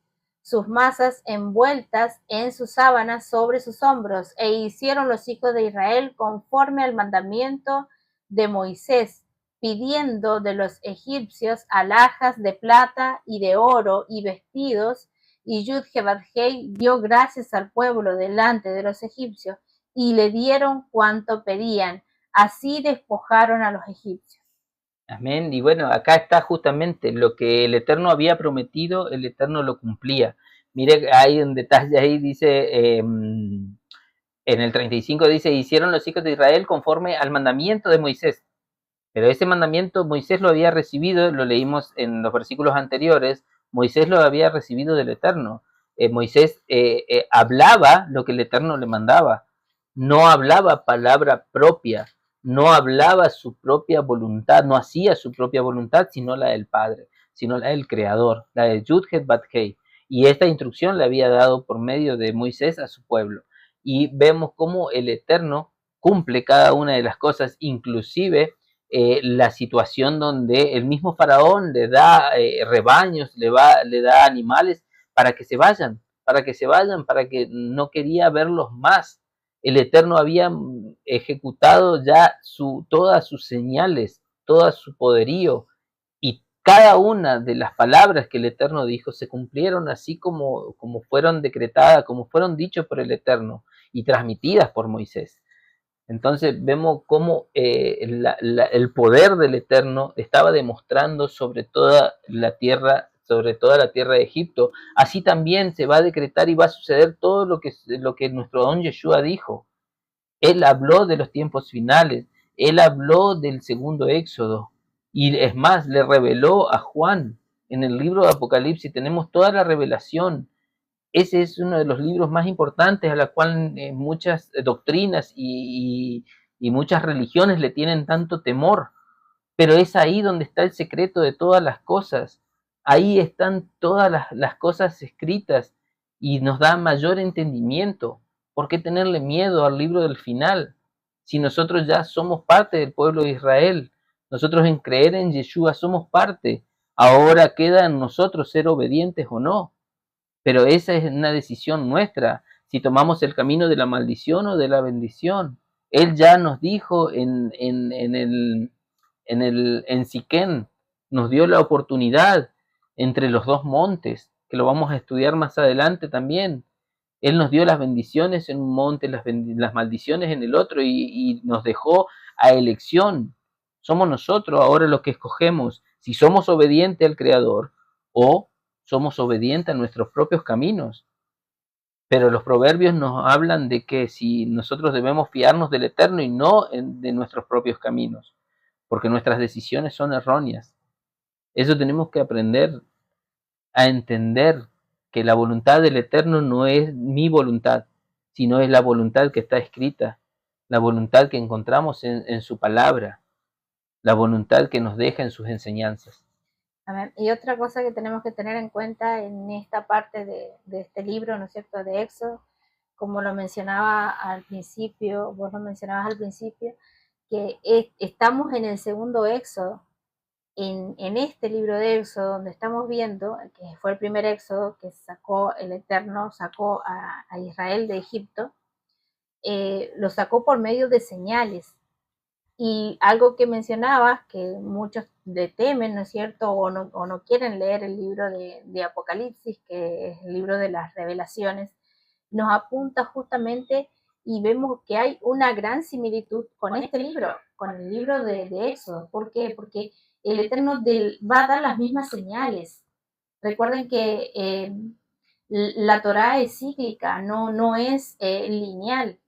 sus masas envueltas en sus sábanas sobre sus hombros, e hicieron los hijos de Israel conforme al mandamiento de Moisés, pidiendo de los egipcios alhajas de plata y de oro y vestidos. Y Yud-Heh-Vav-Hei dio gracias al pueblo delante de los egipcios, y le dieron cuanto pedían. Así despojaron a los egipcios. Amén. Y bueno, acá está justamente lo que el Eterno había prometido, el Eterno lo cumplía. Mire, hay un detalle ahí, dice, en el 35 dice: hicieron los hijos de Israel conforme al mandamiento de Moisés. Pero ese mandamiento Moisés lo había recibido, lo leímos en los versículos anteriores, Moisés lo había recibido del Eterno. Moisés hablaba lo que el Eterno le mandaba, no hablaba palabra propia, no hablaba su propia voluntad, no hacía su propia voluntad, sino la del Padre, sino la del Creador, la de Yud-Heh-Vav-Hei. Y esta instrucción le había dado por medio de Moisés a su pueblo. Y vemos cómo el Eterno cumple cada una de las cosas, inclusive la situación donde el mismo faraón le da rebaños, le da animales para que se vayan, para que no quería verlos más. El Eterno había ejecutado ya todas sus señales, todo su poderío, y cada una de las palabras que el Eterno dijo se cumplieron así como fueron decretadas, como fueron dichas por el Eterno y transmitidas por Moisés. Entonces vemos cómo el poder del Eterno estaba demostrando sobre toda la tierra de Egipto. Así también se va a decretar y va a suceder todo lo que nuestro don Yeshua dijo. Él habló de los tiempos finales, él habló del segundo éxodo, y es más, le reveló a Juan en el libro de Apocalipsis. Tenemos toda la revelación. Ese es uno de los libros más importantes a la cual muchas doctrinas y muchas religiones le tienen tanto temor, pero es ahí donde está el secreto de todas las cosas. Ahí están todas las cosas escritas y nos da mayor entendimiento. ¿Por qué tenerle miedo al libro del final? Si nosotros ya somos parte del pueblo de Israel, nosotros en creer en Yeshua somos parte. Ahora queda en nosotros ser obedientes o no. Pero esa es una decisión nuestra, si tomamos el camino de la maldición o de la bendición. Él ya nos dijo en Siquén, nos dio la oportunidad entre los dos montes, que lo vamos a estudiar más adelante también. Él nos dio las bendiciones en un monte, las maldiciones en el otro, y nos dejó a elección. Somos nosotros ahora los que escogemos si somos obedientes al Creador o somos obedientes a nuestros propios caminos. Pero los proverbios nos hablan de que si nosotros debemos fiarnos del Eterno y no de nuestros propios caminos, porque nuestras decisiones son erróneas. Eso tenemos que aprender a entender, que la voluntad del Eterno no es mi voluntad, sino es la voluntad que está escrita, la voluntad que encontramos en su palabra, la voluntad que nos deja en sus enseñanzas. Amén. Y otra cosa que tenemos que tener en cuenta en esta parte de este libro, ¿no es cierto?, de Éxodo, como lo mencionaba al principio, vos lo mencionabas al principio, que estamos en el segundo Éxodo, en este libro de Éxodo, donde estamos viendo, que fue el primer Éxodo que sacó el Eterno, sacó a Israel de Egipto, lo sacó por medio de señales. Y algo que mencionabas, que muchos le temen, ¿no es cierto?, o no quieren leer el libro de Apocalipsis, que es el libro de las revelaciones, nos apunta justamente y vemos que hay una gran similitud con este libro, con el libro de Éxodo. ¿Por qué? Porque el Eterno va a dar las mismas señales. Recuerden que la Torá es cíclica, no es lineal.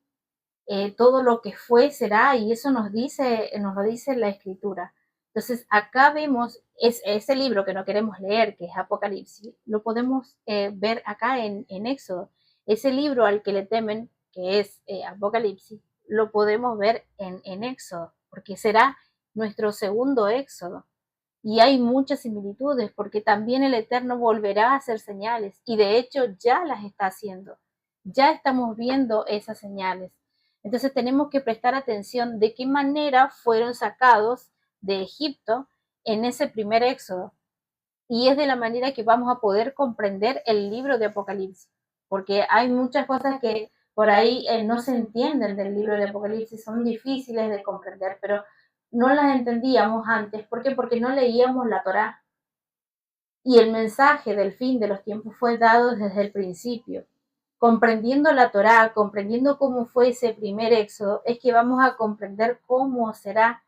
Todo lo que fue será, y eso nos lo dice la Escritura. Entonces, acá vemos ese libro que no queremos leer, que es Apocalipsis, lo podemos ver acá en Éxodo. Ese libro al que le temen, que es Apocalipsis, lo podemos ver en Éxodo, porque será nuestro segundo Éxodo. Y hay muchas similitudes, porque también el Eterno volverá a hacer señales, y de hecho ya las está haciendo. Ya estamos viendo esas señales. Entonces tenemos que prestar atención de qué manera fueron sacados de Egipto en ese primer éxodo. Y es de la manera que vamos a poder comprender el libro de Apocalipsis, porque hay muchas cosas que por ahí no se entienden del libro de Apocalipsis, son difíciles de comprender, pero no las entendíamos antes. ¿Por qué? Porque no leíamos la Torá. Y el mensaje del fin de los tiempos fue dado desde el principio. Comprendiendo la Torá, comprendiendo cómo fue ese primer éxodo, es que vamos a comprender cómo será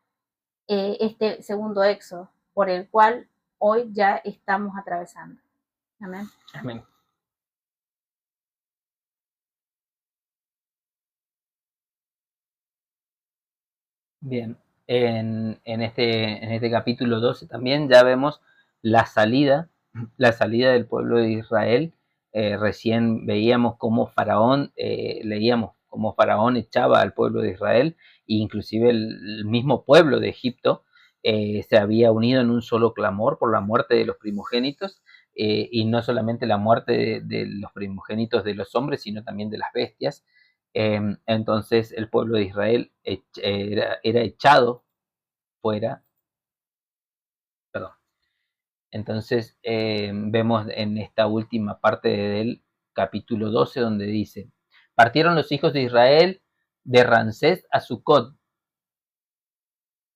este segundo éxodo, por el cual hoy ya estamos atravesando. Amén. Amén. Bien, en este capítulo 12 también ya vemos la salida del pueblo de Israel. Recién veíamos cómo Faraón, leíamos cómo Faraón echaba al pueblo de Israel, e inclusive el mismo pueblo de Egipto se había unido en un solo clamor por la muerte de los primogénitos, y no solamente la muerte de los primogénitos de los hombres, sino también de las bestias. Entonces el pueblo de Israel era echado fuera. Perdón. Entonces vemos en esta última parte del capítulo 12 donde dice: partieron los hijos de Israel de Ramsés a Sucot,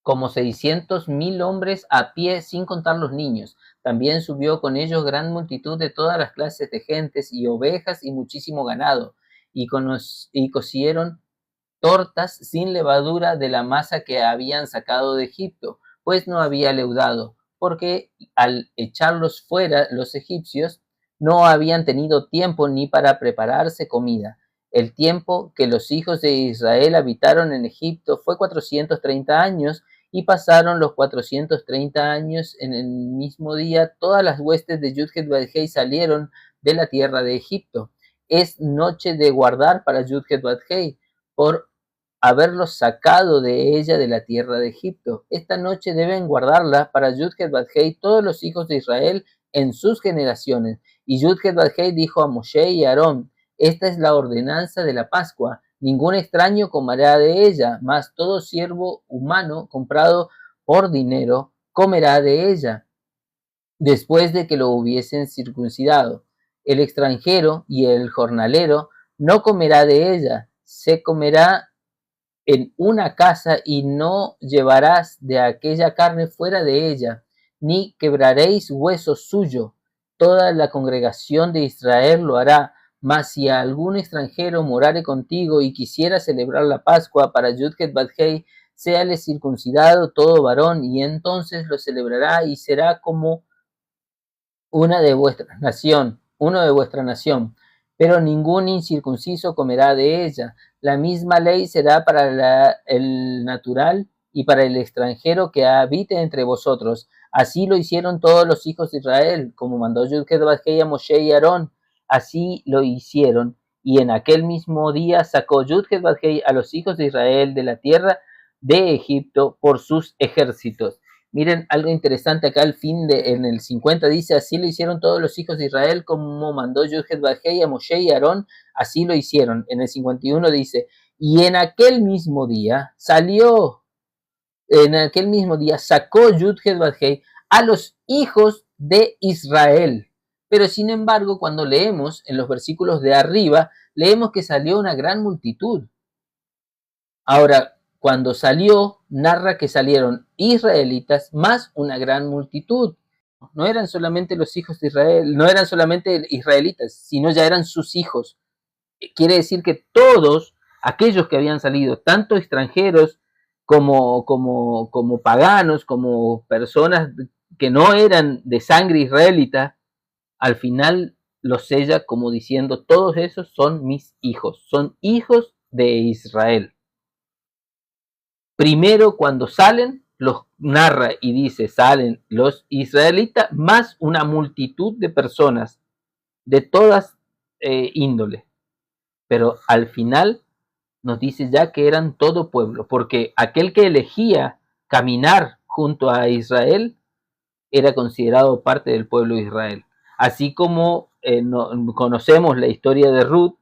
como 600,000 hombres a pie, sin contar los niños. También subió con ellos gran multitud de todas las clases de gentes y ovejas y muchísimo ganado, y cocieron tortas sin levadura de la masa que habían sacado de Egipto, pues no había leudado, porque al echarlos fuera los egipcios no habían tenido tiempo ni para prepararse comida. El tiempo que los hijos de Israel habitaron en Egipto fue 430 años, y pasaron los 430 años en el mismo día, todas las huestes de Yud-Heh-Vah-Heh salieron de la tierra de Egipto. Es noche de guardar para Yud-Heh-Vah-Heh, por haberlos sacado de ella de la tierra de Egipto. Esta noche deben guardarla para Yud-Heh-Vah-Heh todos los hijos de Israel en sus generaciones. Y Yud-Heh-Vah-Heh dijo a Moshe y a Aarón: esta es la ordenanza de la Pascua. Ningún extraño comerá de ella, mas todo siervo humano comprado por dinero comerá de ella, después de que lo hubiesen circuncidado. El extranjero y el jornalero no comerá de ella, se comerá en una casa, y no llevarás de aquella carne fuera de ella, ni quebraréis hueso suyo. Toda la congregación de Israel lo hará. Mas si algún extranjero morare contigo y quisiera celebrar la Pascua para Yud-Heh-Vah-Heh, séale circuncidado todo varón, y entonces lo celebrará, y será como uno de vuestra nación. pero ningún incircunciso comerá de ella. La misma ley será para el natural y para el extranjero que habite entre vosotros. Así lo hicieron todos los hijos de Israel, como mandó Yud-Heh-Vav-Hei a Moshe y Aarón. Así lo hicieron, y en aquel mismo día sacó Yud-Heh-Vav-Hei a los hijos de Israel de la tierra de Egipto por sus ejércitos. Miren algo interesante acá al fin en el 50 dice, así lo hicieron todos los hijos de Israel como mandó Yud-Heh-Vav-Hei a Moshe y Aarón, así lo hicieron. En el 51 dice, y en aquel mismo día sacó Yud-Heh-Vav-Hei a los hijos de Israel. Pero sin embargo, cuando leemos en los versículos de arriba, leemos que salió una gran multitud. Ahora, cuando salió, narra que salieron israelitas más una gran multitud. No eran solamente los hijos de Israel, no eran solamente israelitas, sino ya eran sus hijos. Quiere decir que todos aquellos que habían salido, tanto extranjeros como paganos, como personas que no eran de sangre israelita, al final los sella como diciendo, todos esos son mis hijos, son hijos de Israel. Primero, cuando salen, los narra y dice, salen los israelitas más una multitud de personas de todas índoles. Pero al final nos dice ya que eran todo pueblo, porque aquel que elegía caminar junto a Israel era considerado parte del pueblo de Israel. Así como conocemos la historia de Ruth,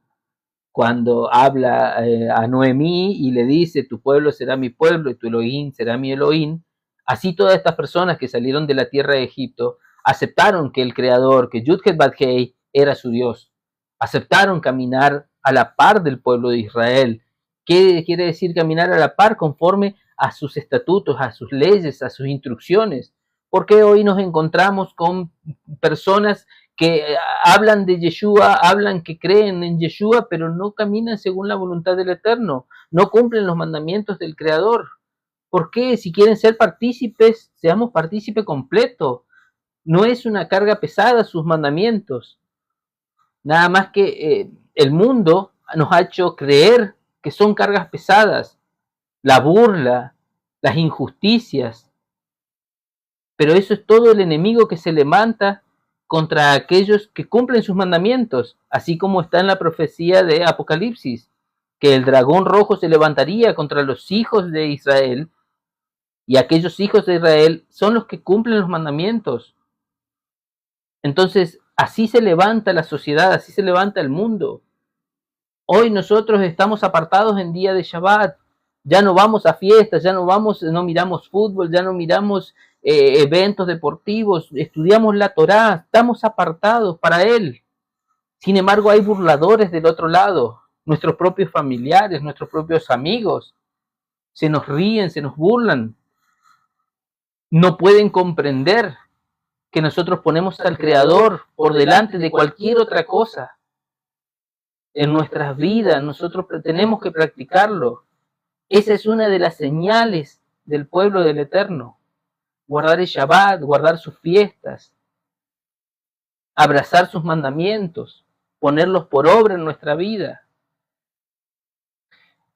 cuando habla a Noemí y le dice, tu pueblo será mi pueblo y tu Elohim será mi Elohim, así todas estas personas que salieron de la tierra de Egipto aceptaron que el Creador, que Yud-Heh-Vav-Hei era su Dios, aceptaron caminar a la par del pueblo de Israel. ¿Qué quiere decir caminar a la par? Conforme a sus estatutos, a sus leyes, a sus instrucciones. Porque hoy nos encontramos con personas que hablan de Yeshua, hablan que creen en Yeshua, pero no caminan según la voluntad del Eterno, no cumplen los mandamientos del Creador? ¿Por qué? Si quieren ser partícipes, seamos partícipe completo. No es una carga pesada sus mandamientos. Nada más que el mundo nos ha hecho creer que son cargas pesadas, la burla, las injusticias. Pero eso es todo el enemigo que se levanta contra aquellos que cumplen sus mandamientos, así como está en la profecía de Apocalipsis, que el dragón rojo se levantaría contra los hijos de Israel, y aquellos hijos de Israel son los que cumplen los mandamientos. Entonces, así se levanta la sociedad, así se levanta el mundo. Hoy nosotros estamos apartados en día de Shabbat, ya no vamos a fiestas, ya no miramos fútbol, ya no miramos eventos deportivos, estudiamos la Torá, estamos apartados para Él. Sin embargo, hay burladores del otro lado, nuestros propios familiares, nuestros propios amigos, se nos ríen, se nos burlan, no pueden comprender que nosotros ponemos al Creador por delante de cualquier otra cosa. En nuestras vidas nosotros tenemos que practicarlo. Esa es una de las señales del pueblo del Eterno. Guardar el Shabbat, guardar sus fiestas, abrazar sus mandamientos, ponerlos por obra en nuestra vida.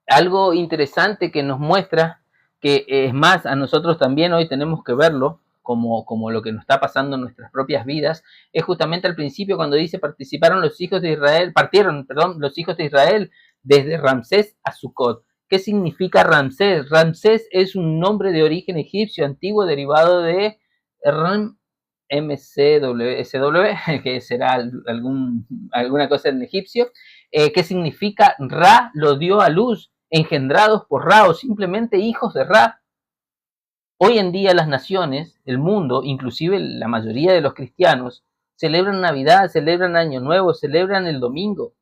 Algo interesante que nos muestra, que es más, a nosotros también hoy tenemos que verlo, como lo que nos está pasando en nuestras propias vidas, es justamente al principio cuando dice partieron los hijos de Israel desde Ramsés a Sucot. ¿Qué significa Ramsés? Ramsés es un nombre de origen egipcio antiguo derivado de MCWSW, que será alguna cosa en egipcio, que significa Ra lo dio a luz, engendrados por Ra, o simplemente hijos de Ra. Hoy en día las naciones, el mundo, inclusive la mayoría de los cristianos, celebran Navidad, celebran Año Nuevo, celebran el domingo,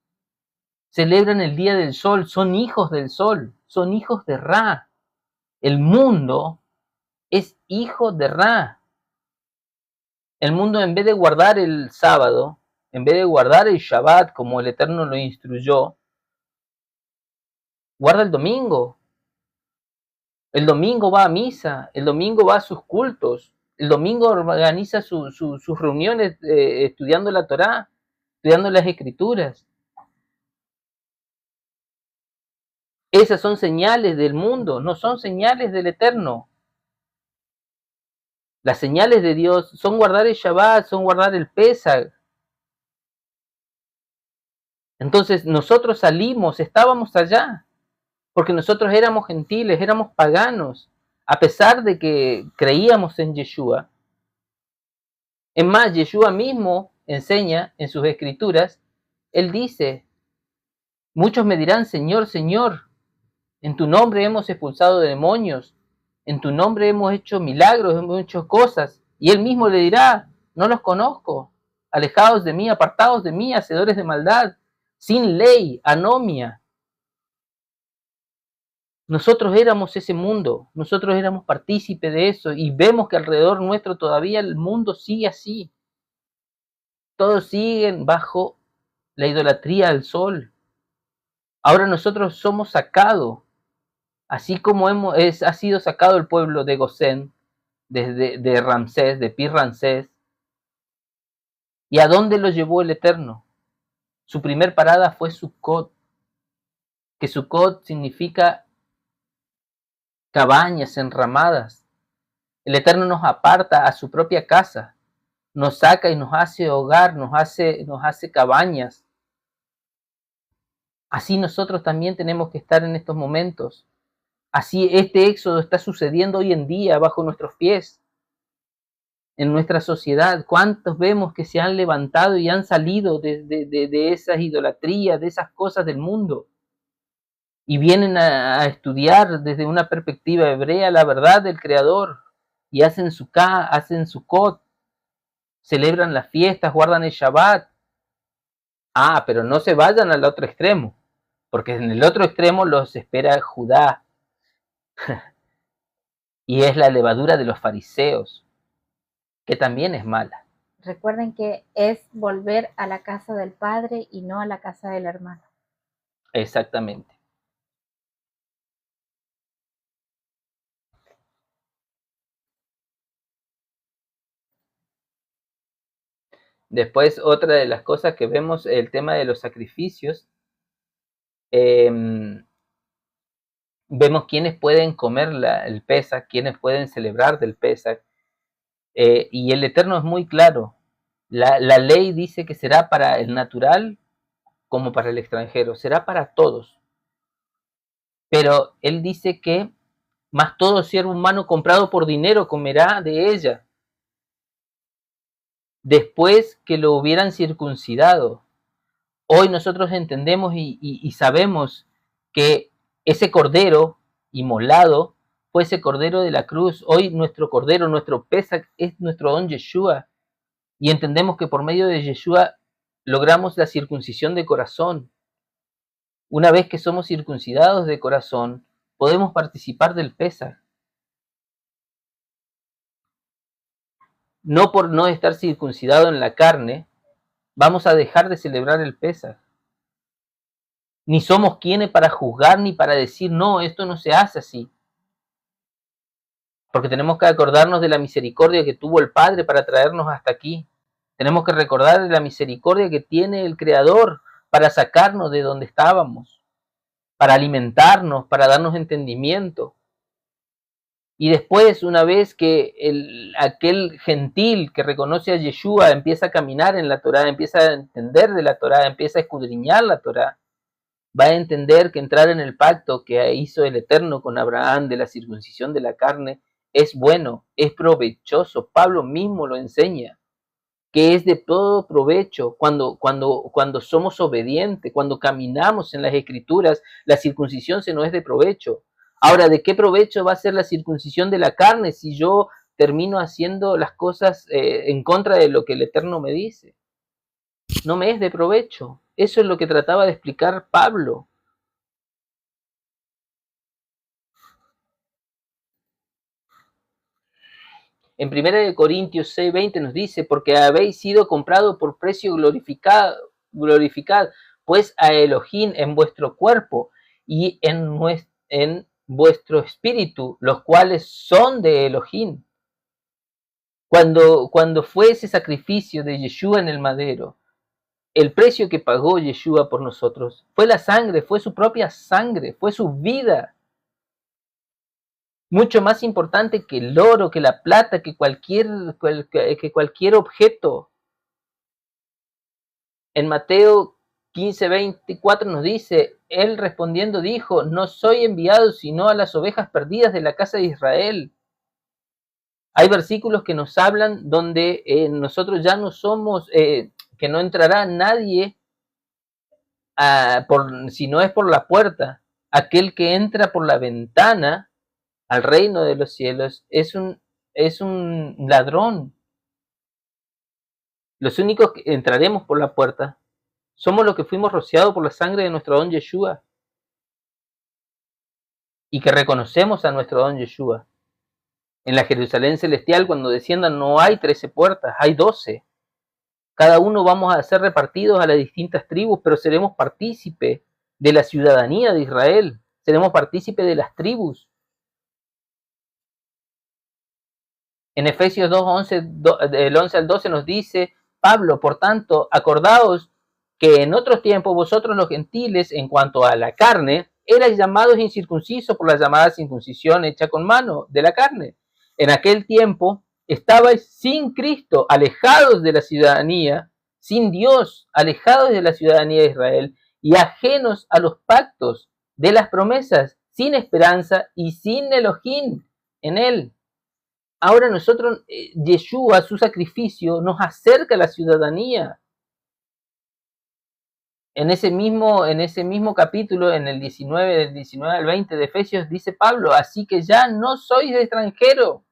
celebran el Día del Sol, son hijos del Sol, son hijos de Ra. El mundo es hijo de Ra. El mundo, en vez de guardar el sábado, en vez de guardar el Shabbat como el Eterno lo instruyó, guarda el domingo. El domingo va a misa, el domingo va a sus cultos, el domingo organiza sus reuniones estudiando la Torá, estudiando las Escrituras. Esas son señales del mundo, no son señales del Eterno. Las señales de Dios son guardar el Shabbat, son guardar el Pesaj. Entonces nosotros salimos, estábamos allá, porque nosotros éramos gentiles, éramos paganos, a pesar de que creíamos en Yeshua. Es más, Yeshua mismo enseña en sus escrituras, él dice, muchos me dirán, Señor, Señor, en tu nombre hemos expulsado demonios, en tu nombre hemos hecho milagros, hemos hecho cosas. Y él mismo le dirá, no los conozco, alejados de mí, apartados de mí, hacedores de maldad, sin ley, anomia. Nosotros éramos ese mundo, nosotros éramos partícipes de eso y vemos que alrededor nuestro todavía el mundo sigue así. Todos siguen bajo la idolatría al sol. Ahora nosotros somos sacados, así como ha sido sacado el pueblo de Gosén, de Ramsés, de Pi Ramsés. ¿Y a dónde lo llevó el Eterno? Su primer parada fue Sucot, que Sucot significa cabañas enramadas. El Eterno nos aparta a su propia casa, nos saca y nos hace hogar, nos hace cabañas. Así nosotros también tenemos que estar en estos momentos. Así este éxodo está sucediendo hoy en día bajo nuestros pies. En nuestra sociedad, ¿cuántos vemos que se han levantado y han salido de esas idolatrías, de esas cosas del mundo? Y vienen a estudiar desde una perspectiva hebrea la verdad del Creador. Y hacen Sukkot, celebran las fiestas, guardan el Shabbat. Ah, pero no se vayan al otro extremo, porque en el otro extremo los espera Judá. Y es la levadura de los fariseos, que también es mala. Recuerden que es volver a la casa del padre y no a la casa del hermano. Exactamente. Después, otra de las cosas que vemos, el tema de los sacrificios. Vemos quiénes pueden comer el Pesaj, quiénes pueden celebrar del Pesaj. Y el Eterno es muy claro. La ley dice que será para el natural como para el extranjero, será para todos. Pero él dice que más todo siervo humano comprado por dinero comerá de ella, después que lo hubieran circuncidado. Hoy nosotros entendemos y sabemos que ese cordero inmolado fue ese cordero de la cruz. Hoy nuestro cordero, nuestro Pesaj es nuestro don Yeshua. Y entendemos que por medio de Yeshua logramos la circuncisión de corazón. Una vez que somos circuncidados de corazón, podemos participar del Pesaj. No por no estar circuncidado en la carne, vamos a dejar de celebrar el Pesaj. Ni somos quienes para juzgar ni para decir, no, esto no se hace así. Porque tenemos que acordarnos de la misericordia que tuvo el Padre para traernos hasta aquí. Tenemos que recordar de la misericordia que tiene el Creador para sacarnos de donde estábamos, para alimentarnos, para darnos entendimiento. Y después, una vez que aquel gentil que reconoce a Yeshua empieza a caminar en la Torá, empieza a entender de la Torá, empieza a escudriñar la Torá, va a entender que entrar en el pacto que hizo el Eterno con Abraham de la circuncisión de la carne es bueno, es provechoso. Pablo mismo lo enseña, que es de todo provecho cuando somos obedientes, cuando caminamos en las Escrituras, la circuncisión se nos es de provecho. Ahora, ¿de qué provecho va a ser la circuncisión de la carne si yo termino haciendo las cosas en contra de lo que el Eterno me dice? No me es de provecho. Eso es lo que trataba de explicar Pablo. En 1 Corintios 6:20 nos dice, porque habéis sido comprado por precio glorificad pues a Elohim en vuestro cuerpo y en vuestro espíritu, los cuales son de Elohim. Cuando fue ese sacrificio de Yeshua en el madero, el precio que pagó Yeshua por nosotros. Fue la sangre, fue su propia sangre, fue su vida. Mucho más importante que el oro, que la plata, que cualquier objeto. En Mateo 15:24 nos dice, él respondiendo dijo, no soy enviado sino a las ovejas perdidas de la casa de Israel. Hay versículos que nos hablan donde nosotros ya no somos, que no entrará nadie si no es por la puerta. Aquel que entra por la ventana al reino de los cielos es un ladrón. Los únicos que entraremos por la puerta somos los que fuimos rociados por la sangre de nuestro don Yeshua y que reconocemos a nuestro don Yeshua. En la Jerusalén celestial, cuando desciendan, no hay 13 puertas, hay 12. Cada uno vamos a ser repartidos a las distintas tribus, pero seremos partícipe de la ciudadanía de Israel, seremos partícipe de las tribus. En Efesios 2:11, del 11 al 12 nos dice Pablo, por tanto, acordaos que en otros tiempos vosotros los gentiles, en cuanto a la carne, erais llamados incircuncisos por la llamada circuncisión hecha con mano de la carne. En aquel tiempo estabais sin Cristo, alejados de la ciudadanía, sin Dios, alejados de la ciudadanía de Israel y ajenos a los pactos de las promesas, sin esperanza y sin Elohim en él. Ahora nosotros, Yeshua, su sacrificio, nos acerca a la ciudadanía. En ese mismo capítulo, en el 19, del 19 al 20 de Efesios, dice Pablo, así que ya no sois extranjero,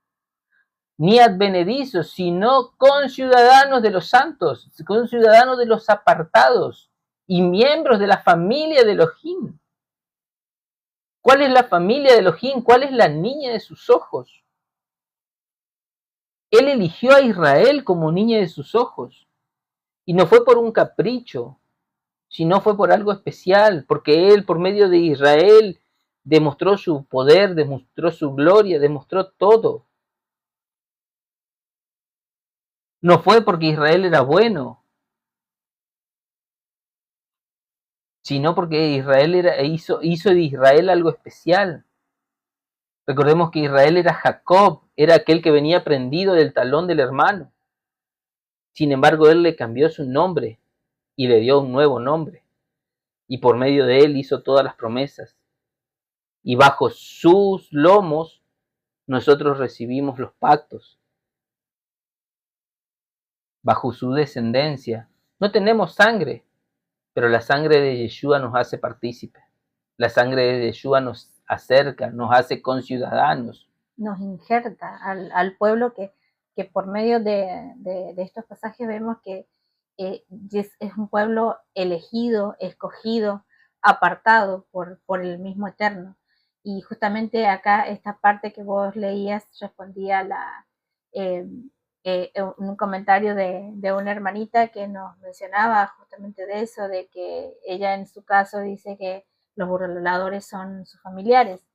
ni advenedizos, sino conciudadanos de los santos, conciudadanos de los apartados y miembros de la familia de Elohim. ¿Cuál es la familia de Elohim? ¿Cuál es la niña de sus ojos? Él eligió a Israel como niña de sus ojos. Y no fue por un capricho, sino fue por algo especial, porque Él, por medio de Israel, demostró su poder, demostró su gloria, demostró todo. No fue porque Israel era bueno, sino porque Israel hizo de Israel algo especial. Recordemos que Israel era Jacob, era aquel que venía prendido del talón del hermano. Sin embargo, Él le cambió su nombre y le dio un nuevo nombre. Y por medio de Él hizo todas las promesas. Y bajo sus lomos nosotros recibimos los pactos. Bajo su descendencia. No tenemos sangre, pero la sangre de Yeshua nos hace partícipes. La sangre de Yeshua nos acerca, nos hace conciudadanos. Nos injerta al pueblo que por medio de estos pasajes vemos que es un pueblo elegido, escogido, apartado por el mismo Eterno. Y justamente acá esta parte que vos leías respondía un comentario de una hermanita que nos mencionaba justamente de eso, de que ella en su caso dice que los burladores son sus familiares.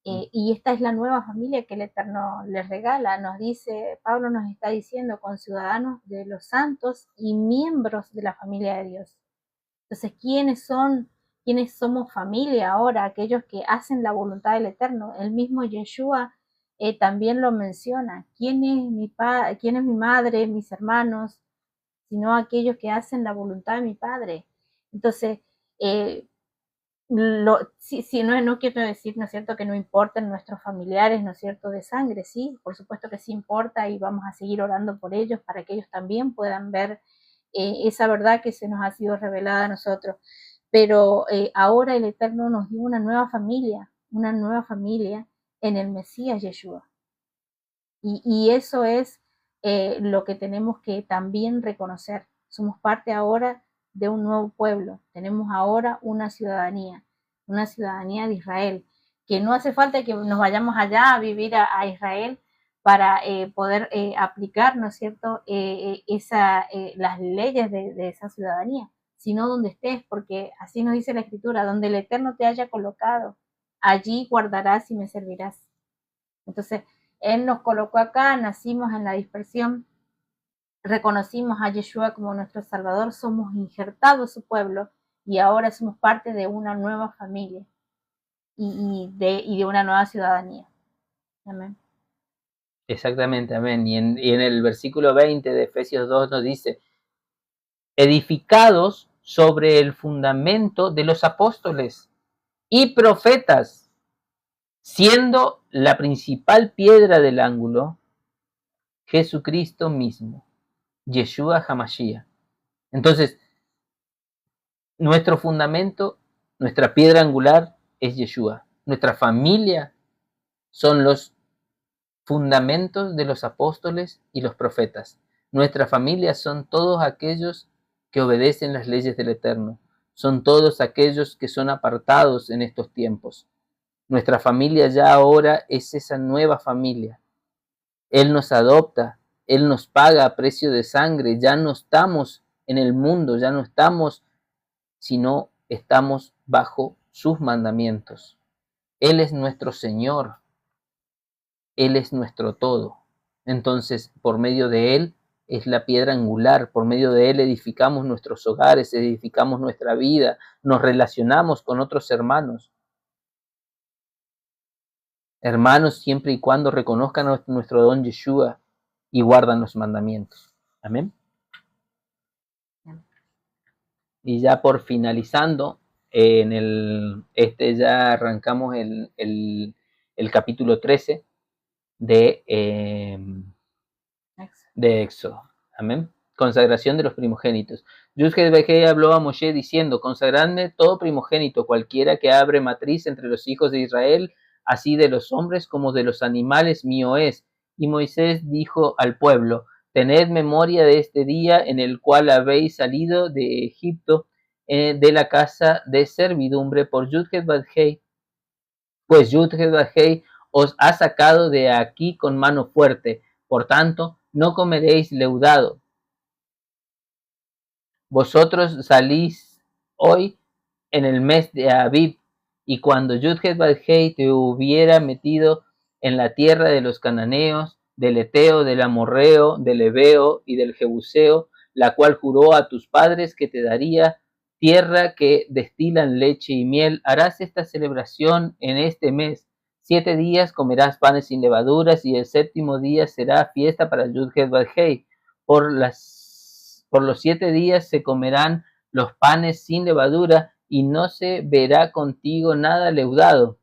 Y esta es la nueva familia que el Eterno les regala. Nos dice, Pablo nos está diciendo, conciudadanos de los santos y miembros de la familia de Dios. Entonces, ¿quiénes somos familia ahora? Aquellos que hacen la voluntad del Eterno. El mismo Yeshua también lo menciona. ¿Quién es mi madre, mis hermanos? Sino aquellos que hacen la voluntad de mi Padre. Entonces, no quiero decir, ¿no es cierto?, que no importen nuestros familiares, ¿no es cierto?, de sangre, sí, por supuesto que sí importa y vamos a seguir orando por ellos para que ellos también puedan ver esa verdad que se nos ha sido revelada a nosotros. Pero ahora el Eterno nos dio una nueva familia en el Mesías Yeshua. Y eso es lo que tenemos que también reconocer. Somos parte ahora de un nuevo pueblo. Tenemos ahora una ciudadanía de Israel, que no hace falta que nos vayamos allá a vivir a Israel para poder aplicar, ¿no es cierto?, las leyes de esa ciudadanía, sino donde estés, porque así nos dice la Escritura, donde el Eterno te haya colocado, allí guardarás y me servirás. Entonces, Él nos colocó acá, nacimos en la dispersión, reconocimos a Yeshua como nuestro Salvador, somos injertados su pueblo y ahora somos parte de una nueva familia y de una nueva ciudadanía. Amén. Exactamente, amén. Y en el versículo 20 de Efesios 2 nos dice, edificados sobre el fundamento de los apóstoles y profetas, siendo la principal piedra del ángulo Jesucristo mismo, Yeshua HaMashiach. Entonces, nuestro fundamento, nuestra piedra angular es Yeshua. Nuestra familia son los fundamentos de los apóstoles y los profetas. Nuestra familia son todos aquellos que obedecen las leyes del Eterno. Son todos aquellos que son apartados en estos tiempos. Nuestra familia ya ahora es esa nueva familia. Él nos adopta, Él nos paga a precio de sangre. Ya no estamos en el mundo, ya no estamos, sino estamos bajo sus mandamientos. Él es nuestro Señor. Él es nuestro todo. Entonces, por medio de Él es la piedra angular, por medio de Él edificamos nuestros hogares, edificamos nuestra vida, nos relacionamos con otros hermanos. Hermanos, siempre y cuando reconozcan nuestro don Yeshua y guardan los mandamientos. Amén. Y ya por finalizando, ya arrancamos el capítulo 13 de Éxodo. Amén. Consagración de los primogénitos. Yud-Heh habló a Moshe diciendo, consagradme todo primogénito, cualquiera que abre matriz entre los hijos de Israel, así de los hombres como de los animales mío es. Y Moisés dijo al pueblo, tened memoria de este día en el cual habéis salido de Egipto, de la casa de servidumbre por Yud-Heh, pues Yud-Heh os ha sacado de aquí con mano fuerte. Por tanto, no comeréis leudado. Vosotros salís hoy en el mes de Abib, y cuando Yud-Heh te hubiera metido en la tierra de los cananeos, del Eteo, del Amorreo, del Ebeo y del Jebuseo, la cual juró a tus padres que te daría, tierra que destilan leche y miel, harás esta celebración en este mes. 7 días comerás panes sin levaduras, y el 7º día será fiesta para Yud-Heh. Por los 7 días se comerán los panes sin levadura, y no se verá contigo nada leudado,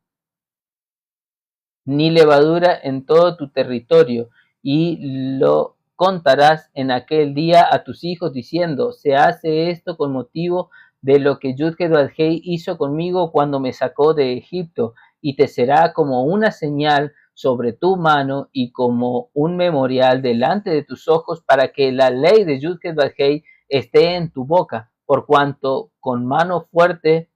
ni levadura en todo tu territorio, y lo contarás en aquel día a tus hijos, diciendo, se hace esto con motivo de lo que Yud-Heh hizo conmigo cuando me sacó de Egipto, y te será como una señal sobre tu mano y como un memorial delante de tus ojos, para que la ley de Yud-Heh esté en tu boca, por cuanto con mano fuerte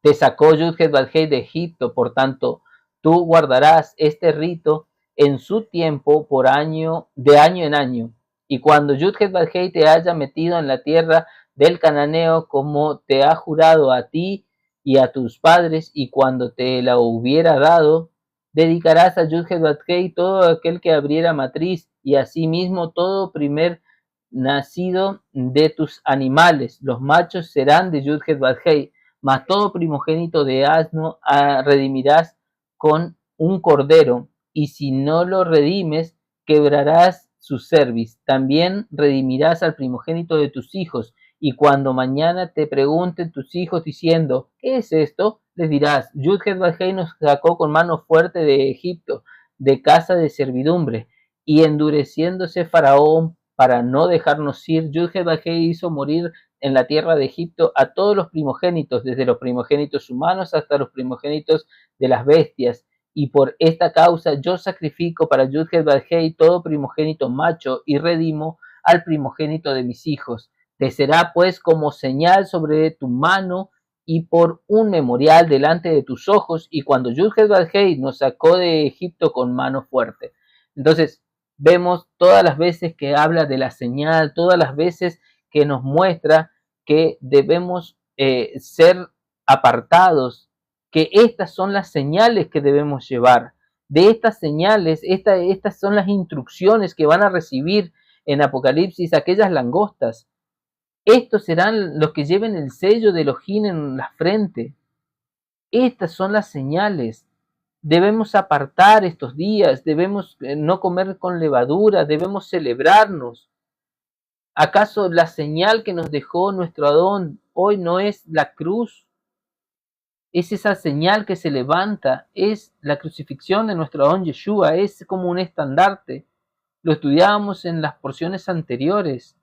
te sacó Yud-Heh de Egipto. Por tanto, tú guardarás este rito en su tiempo por año, de año en año. Y cuando Yud-Heh te haya metido en la tierra del cananeo, como te ha jurado a ti y a tus padres, y cuando te la hubiera dado, dedicarás a Yud-Heh todo aquel que abriera matriz, y asimismo todo primer nacido de tus animales. Los machos serán de Yud-Heh, mas todo primogénito de asno redimirás con un cordero, y si no lo redimes, quebrarás su cerviz. También redimirás al primogénito de tus hijos, y cuando mañana te pregunten tus hijos diciendo, ¿qué es esto?, les dirás, Yud-Heh nos sacó con mano fuerte de Egipto, de casa de servidumbre, y endureciéndose Faraón para no dejarnos ir, Yud-Heh hizo morir en la tierra de Egipto a todos los primogénitos, desde los primogénitos humanos hasta los primogénitos de las bestias. Y por esta causa yo sacrifico para Yud-Heh todo primogénito macho, y redimo al primogénito de mis hijos. Te será pues como señal sobre tu mano y por un memorial delante de tus ojos, y cuando Yud-Heh nos sacó de Egipto con mano fuerte. Entonces, vemos todas las veces que habla de la señal, todas las veces que nos muestra que debemos ser apartados, que estas son las señales que debemos llevar. De estas señales, estas son las instrucciones que van a recibir en Apocalipsis aquellas langostas. Estos serán los que lleven el sello de Elohim en la frente. Estas son las señales. Debemos apartar estos días, debemos no comer con levadura, debemos celebrarnos. ¿Acaso la señal que nos dejó nuestro Adón hoy no es la cruz? Es esa señal que se levanta, es la crucifixión de nuestro Adón Yeshua, es como un estandarte. Lo estudiábamos en las porciones anteriores.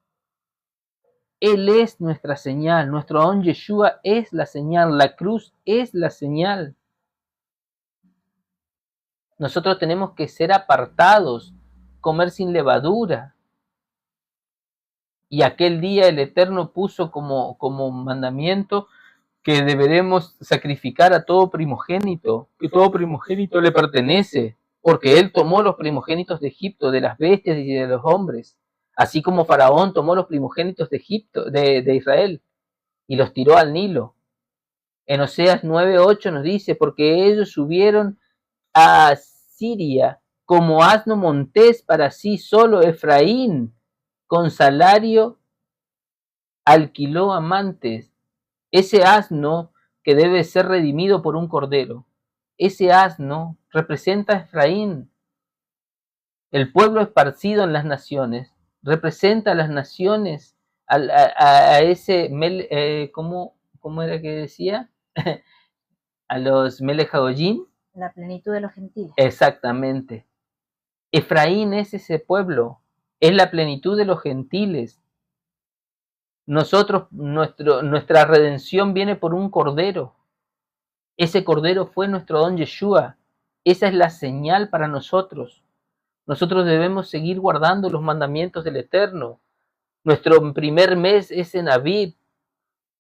Él es nuestra señal, nuestro Adón Yeshua es la señal, la cruz es la señal. Nosotros tenemos que ser apartados, comer sin levadura. Y aquel día el Eterno puso como mandamiento que deberemos sacrificar a todo primogénito, que todo primogénito le pertenece, porque Él tomó los primogénitos de Egipto, de las bestias y de los hombres, así como Faraón tomó los primogénitos de Egipto, de Israel, y los tiró al Nilo. En Oseas 9:8 nos dice, porque ellos subieron a Siria como asno montés para sí solo. Efraín con salario alquiló amantes. Ese asno que debe ser redimido por un cordero, ese asno representa a Efraín. El pueblo esparcido en las naciones representa a las naciones, a ese ¿cómo era que decía? A los Melech HaGoyim. La plenitud de los gentiles. Exactamente. Efraín es ese pueblo, es la plenitud de los gentiles. Nosotros, nuestra redención viene por un cordero. Ese cordero fue nuestro Adón Yeshua. Esa es la señal para nosotros. Nosotros debemos seguir guardando los mandamientos del Eterno. Nuestro primer mes es en Aviv.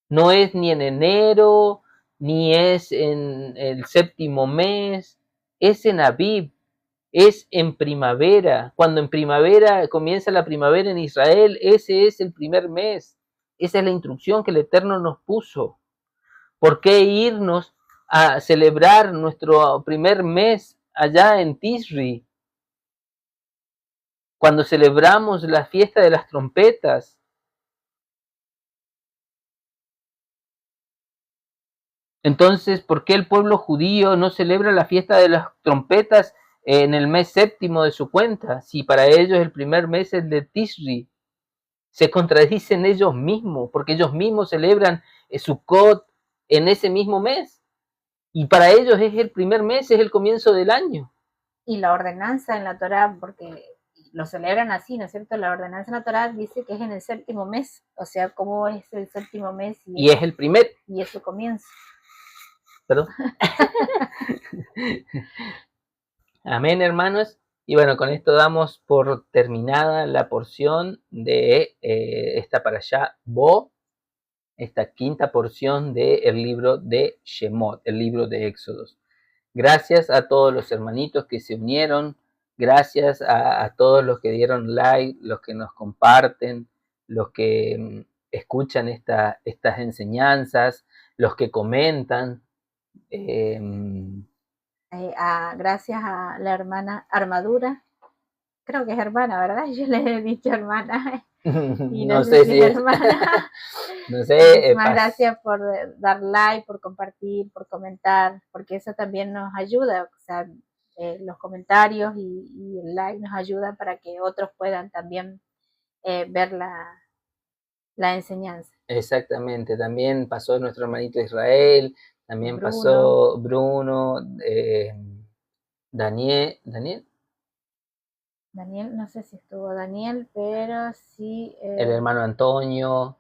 No es ni en enero, ni es en el séptimo mes. Es en Aviv. Es en primavera. Cuando en primavera comienza la primavera en Israel, ese es el primer mes. Esa es la instrucción que el Eterno nos puso. ¿Por qué irnos a celebrar nuestro primer mes allá en Tisri? Cuando celebramos la fiesta de las trompetas. Entonces, ¿por qué el pueblo judío no celebra la fiesta de las trompetas en el mes séptimo de su cuenta? Si para ellos el primer mes es el de Tisri. Se contradicen ellos mismos, porque ellos mismos celebran Sukkot en ese mismo mes. Y para ellos es el primer mes, es el comienzo del año. Y la ordenanza en la Torá, porque lo celebran así, ¿no es cierto? La ordenanza en la Torá dice que es en el séptimo mes. O sea, ¿cómo es el séptimo mes? Y es el primer. Y es su comienzo. Perdón. Amén, hermanos. Y bueno, con esto damos por terminada la porción de esta parashá Bo, esta quinta porción del libro de Shemot, el libro de Éxodos. Gracias a todos los hermanitos que se unieron, gracias a todos los que dieron like, los que nos comparten, los que escuchan estas enseñanzas, los que comentan. Gracias a la hermana Armadura, creo que es hermana, ¿verdad? Yo le he dicho hermana. Y no sé si es hermana. No sé. Muchas gracias por dar like, por compartir, por comentar, porque eso también nos ayuda. O sea, los comentarios y el like nos ayudan para que otros puedan también ver la enseñanza. Exactamente. También pasó nuestro hermanito Israel, también Bruno. Pasó Bruno, Daniel, no sé si estuvo Daniel, pero sí. El hermano Antonio.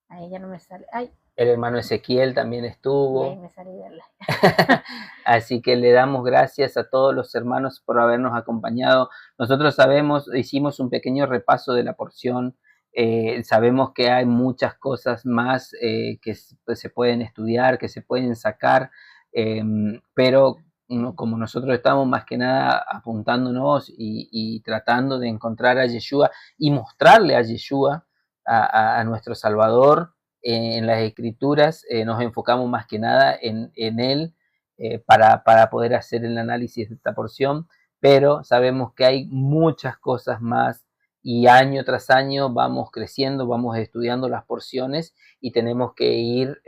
Ahí ya no me sale. Ay. El hermano Ezequiel también estuvo. Y ahí me salí de like. Así que le damos gracias a todos los hermanos por habernos acompañado. Nosotros hicimos un pequeño repaso de la porción. Sabemos que hay muchas cosas más que se pueden estudiar, que se pueden sacar, pero como nosotros estamos más que nada apuntándonos y tratando de encontrar a Yeshua y mostrarle a Yeshua, a nuestro Salvador en las Escrituras, nos enfocamos más que nada en Él para poder hacer el análisis de esta porción, pero sabemos que hay muchas cosas más y año tras año vamos creciendo, vamos estudiando las porciones y tenemos que ir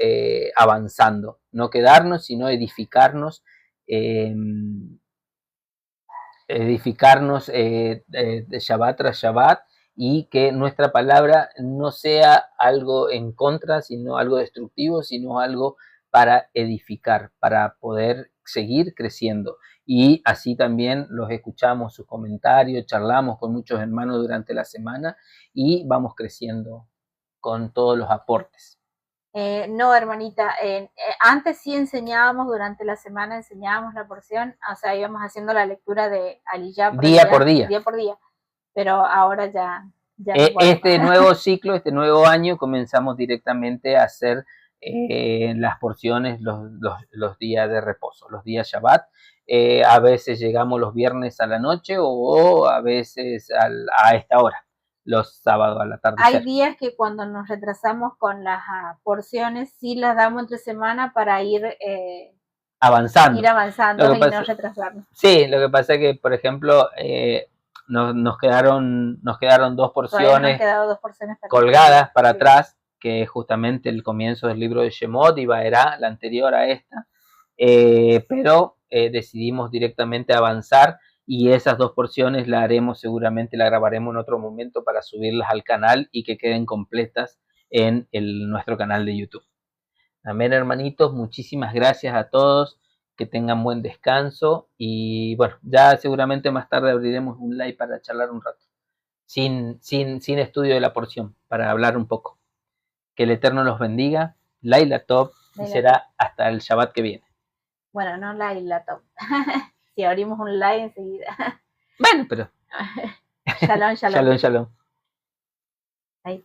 avanzando, no quedarnos, sino edificarnos, de Shabbat tras Shabbat, y que nuestra palabra no sea algo en contra, sino algo destructivo, sino algo para edificar, para poder seguir creciendo. Y así también los escuchamos, sus comentarios, charlamos con muchos hermanos durante la semana y vamos creciendo con todos los aportes. No, hermanita, antes sí enseñábamos, durante la semana enseñábamos la porción, o sea, íbamos haciendo la lectura de Aliyah día por día, pero ahora ya no este nuevo ciclo, este nuevo año, comenzamos directamente a hacer las porciones los días de reposo, los días Shabbat. A veces llegamos los viernes a la noche o a veces a esta hora, los sábados a la tarde. Hay días que cuando nos retrasamos con las porciones, sí las damos entre semana para ir avanzando. Ir avanzando y no retrasarnos. Sí, lo que pasa es que, por ejemplo, nos quedaron 2 porciones, colgadas para atrás, que es justamente el comienzo del libro de Shemot y Vaerá, la anterior a esta, pero decidimos directamente avanzar, y esas 2 porciones la haremos seguramente, la grabaremos en otro momento para subirlas al canal y que queden completas en nuestro canal de YouTube. Amén, hermanitos, muchísimas gracias a todos, que tengan buen descanso, y bueno, ya seguramente más tarde abriremos un live para charlar un rato, sin estudio de la porción, para hablar un poco. Que el Eterno los bendiga, Laila Tov, y será hasta el Shabbat que viene. Bueno, no Laila Tov. Si abrimos un live enseguida. Bueno, pero Shalom, shalom. Shalom, shalom. Ahí.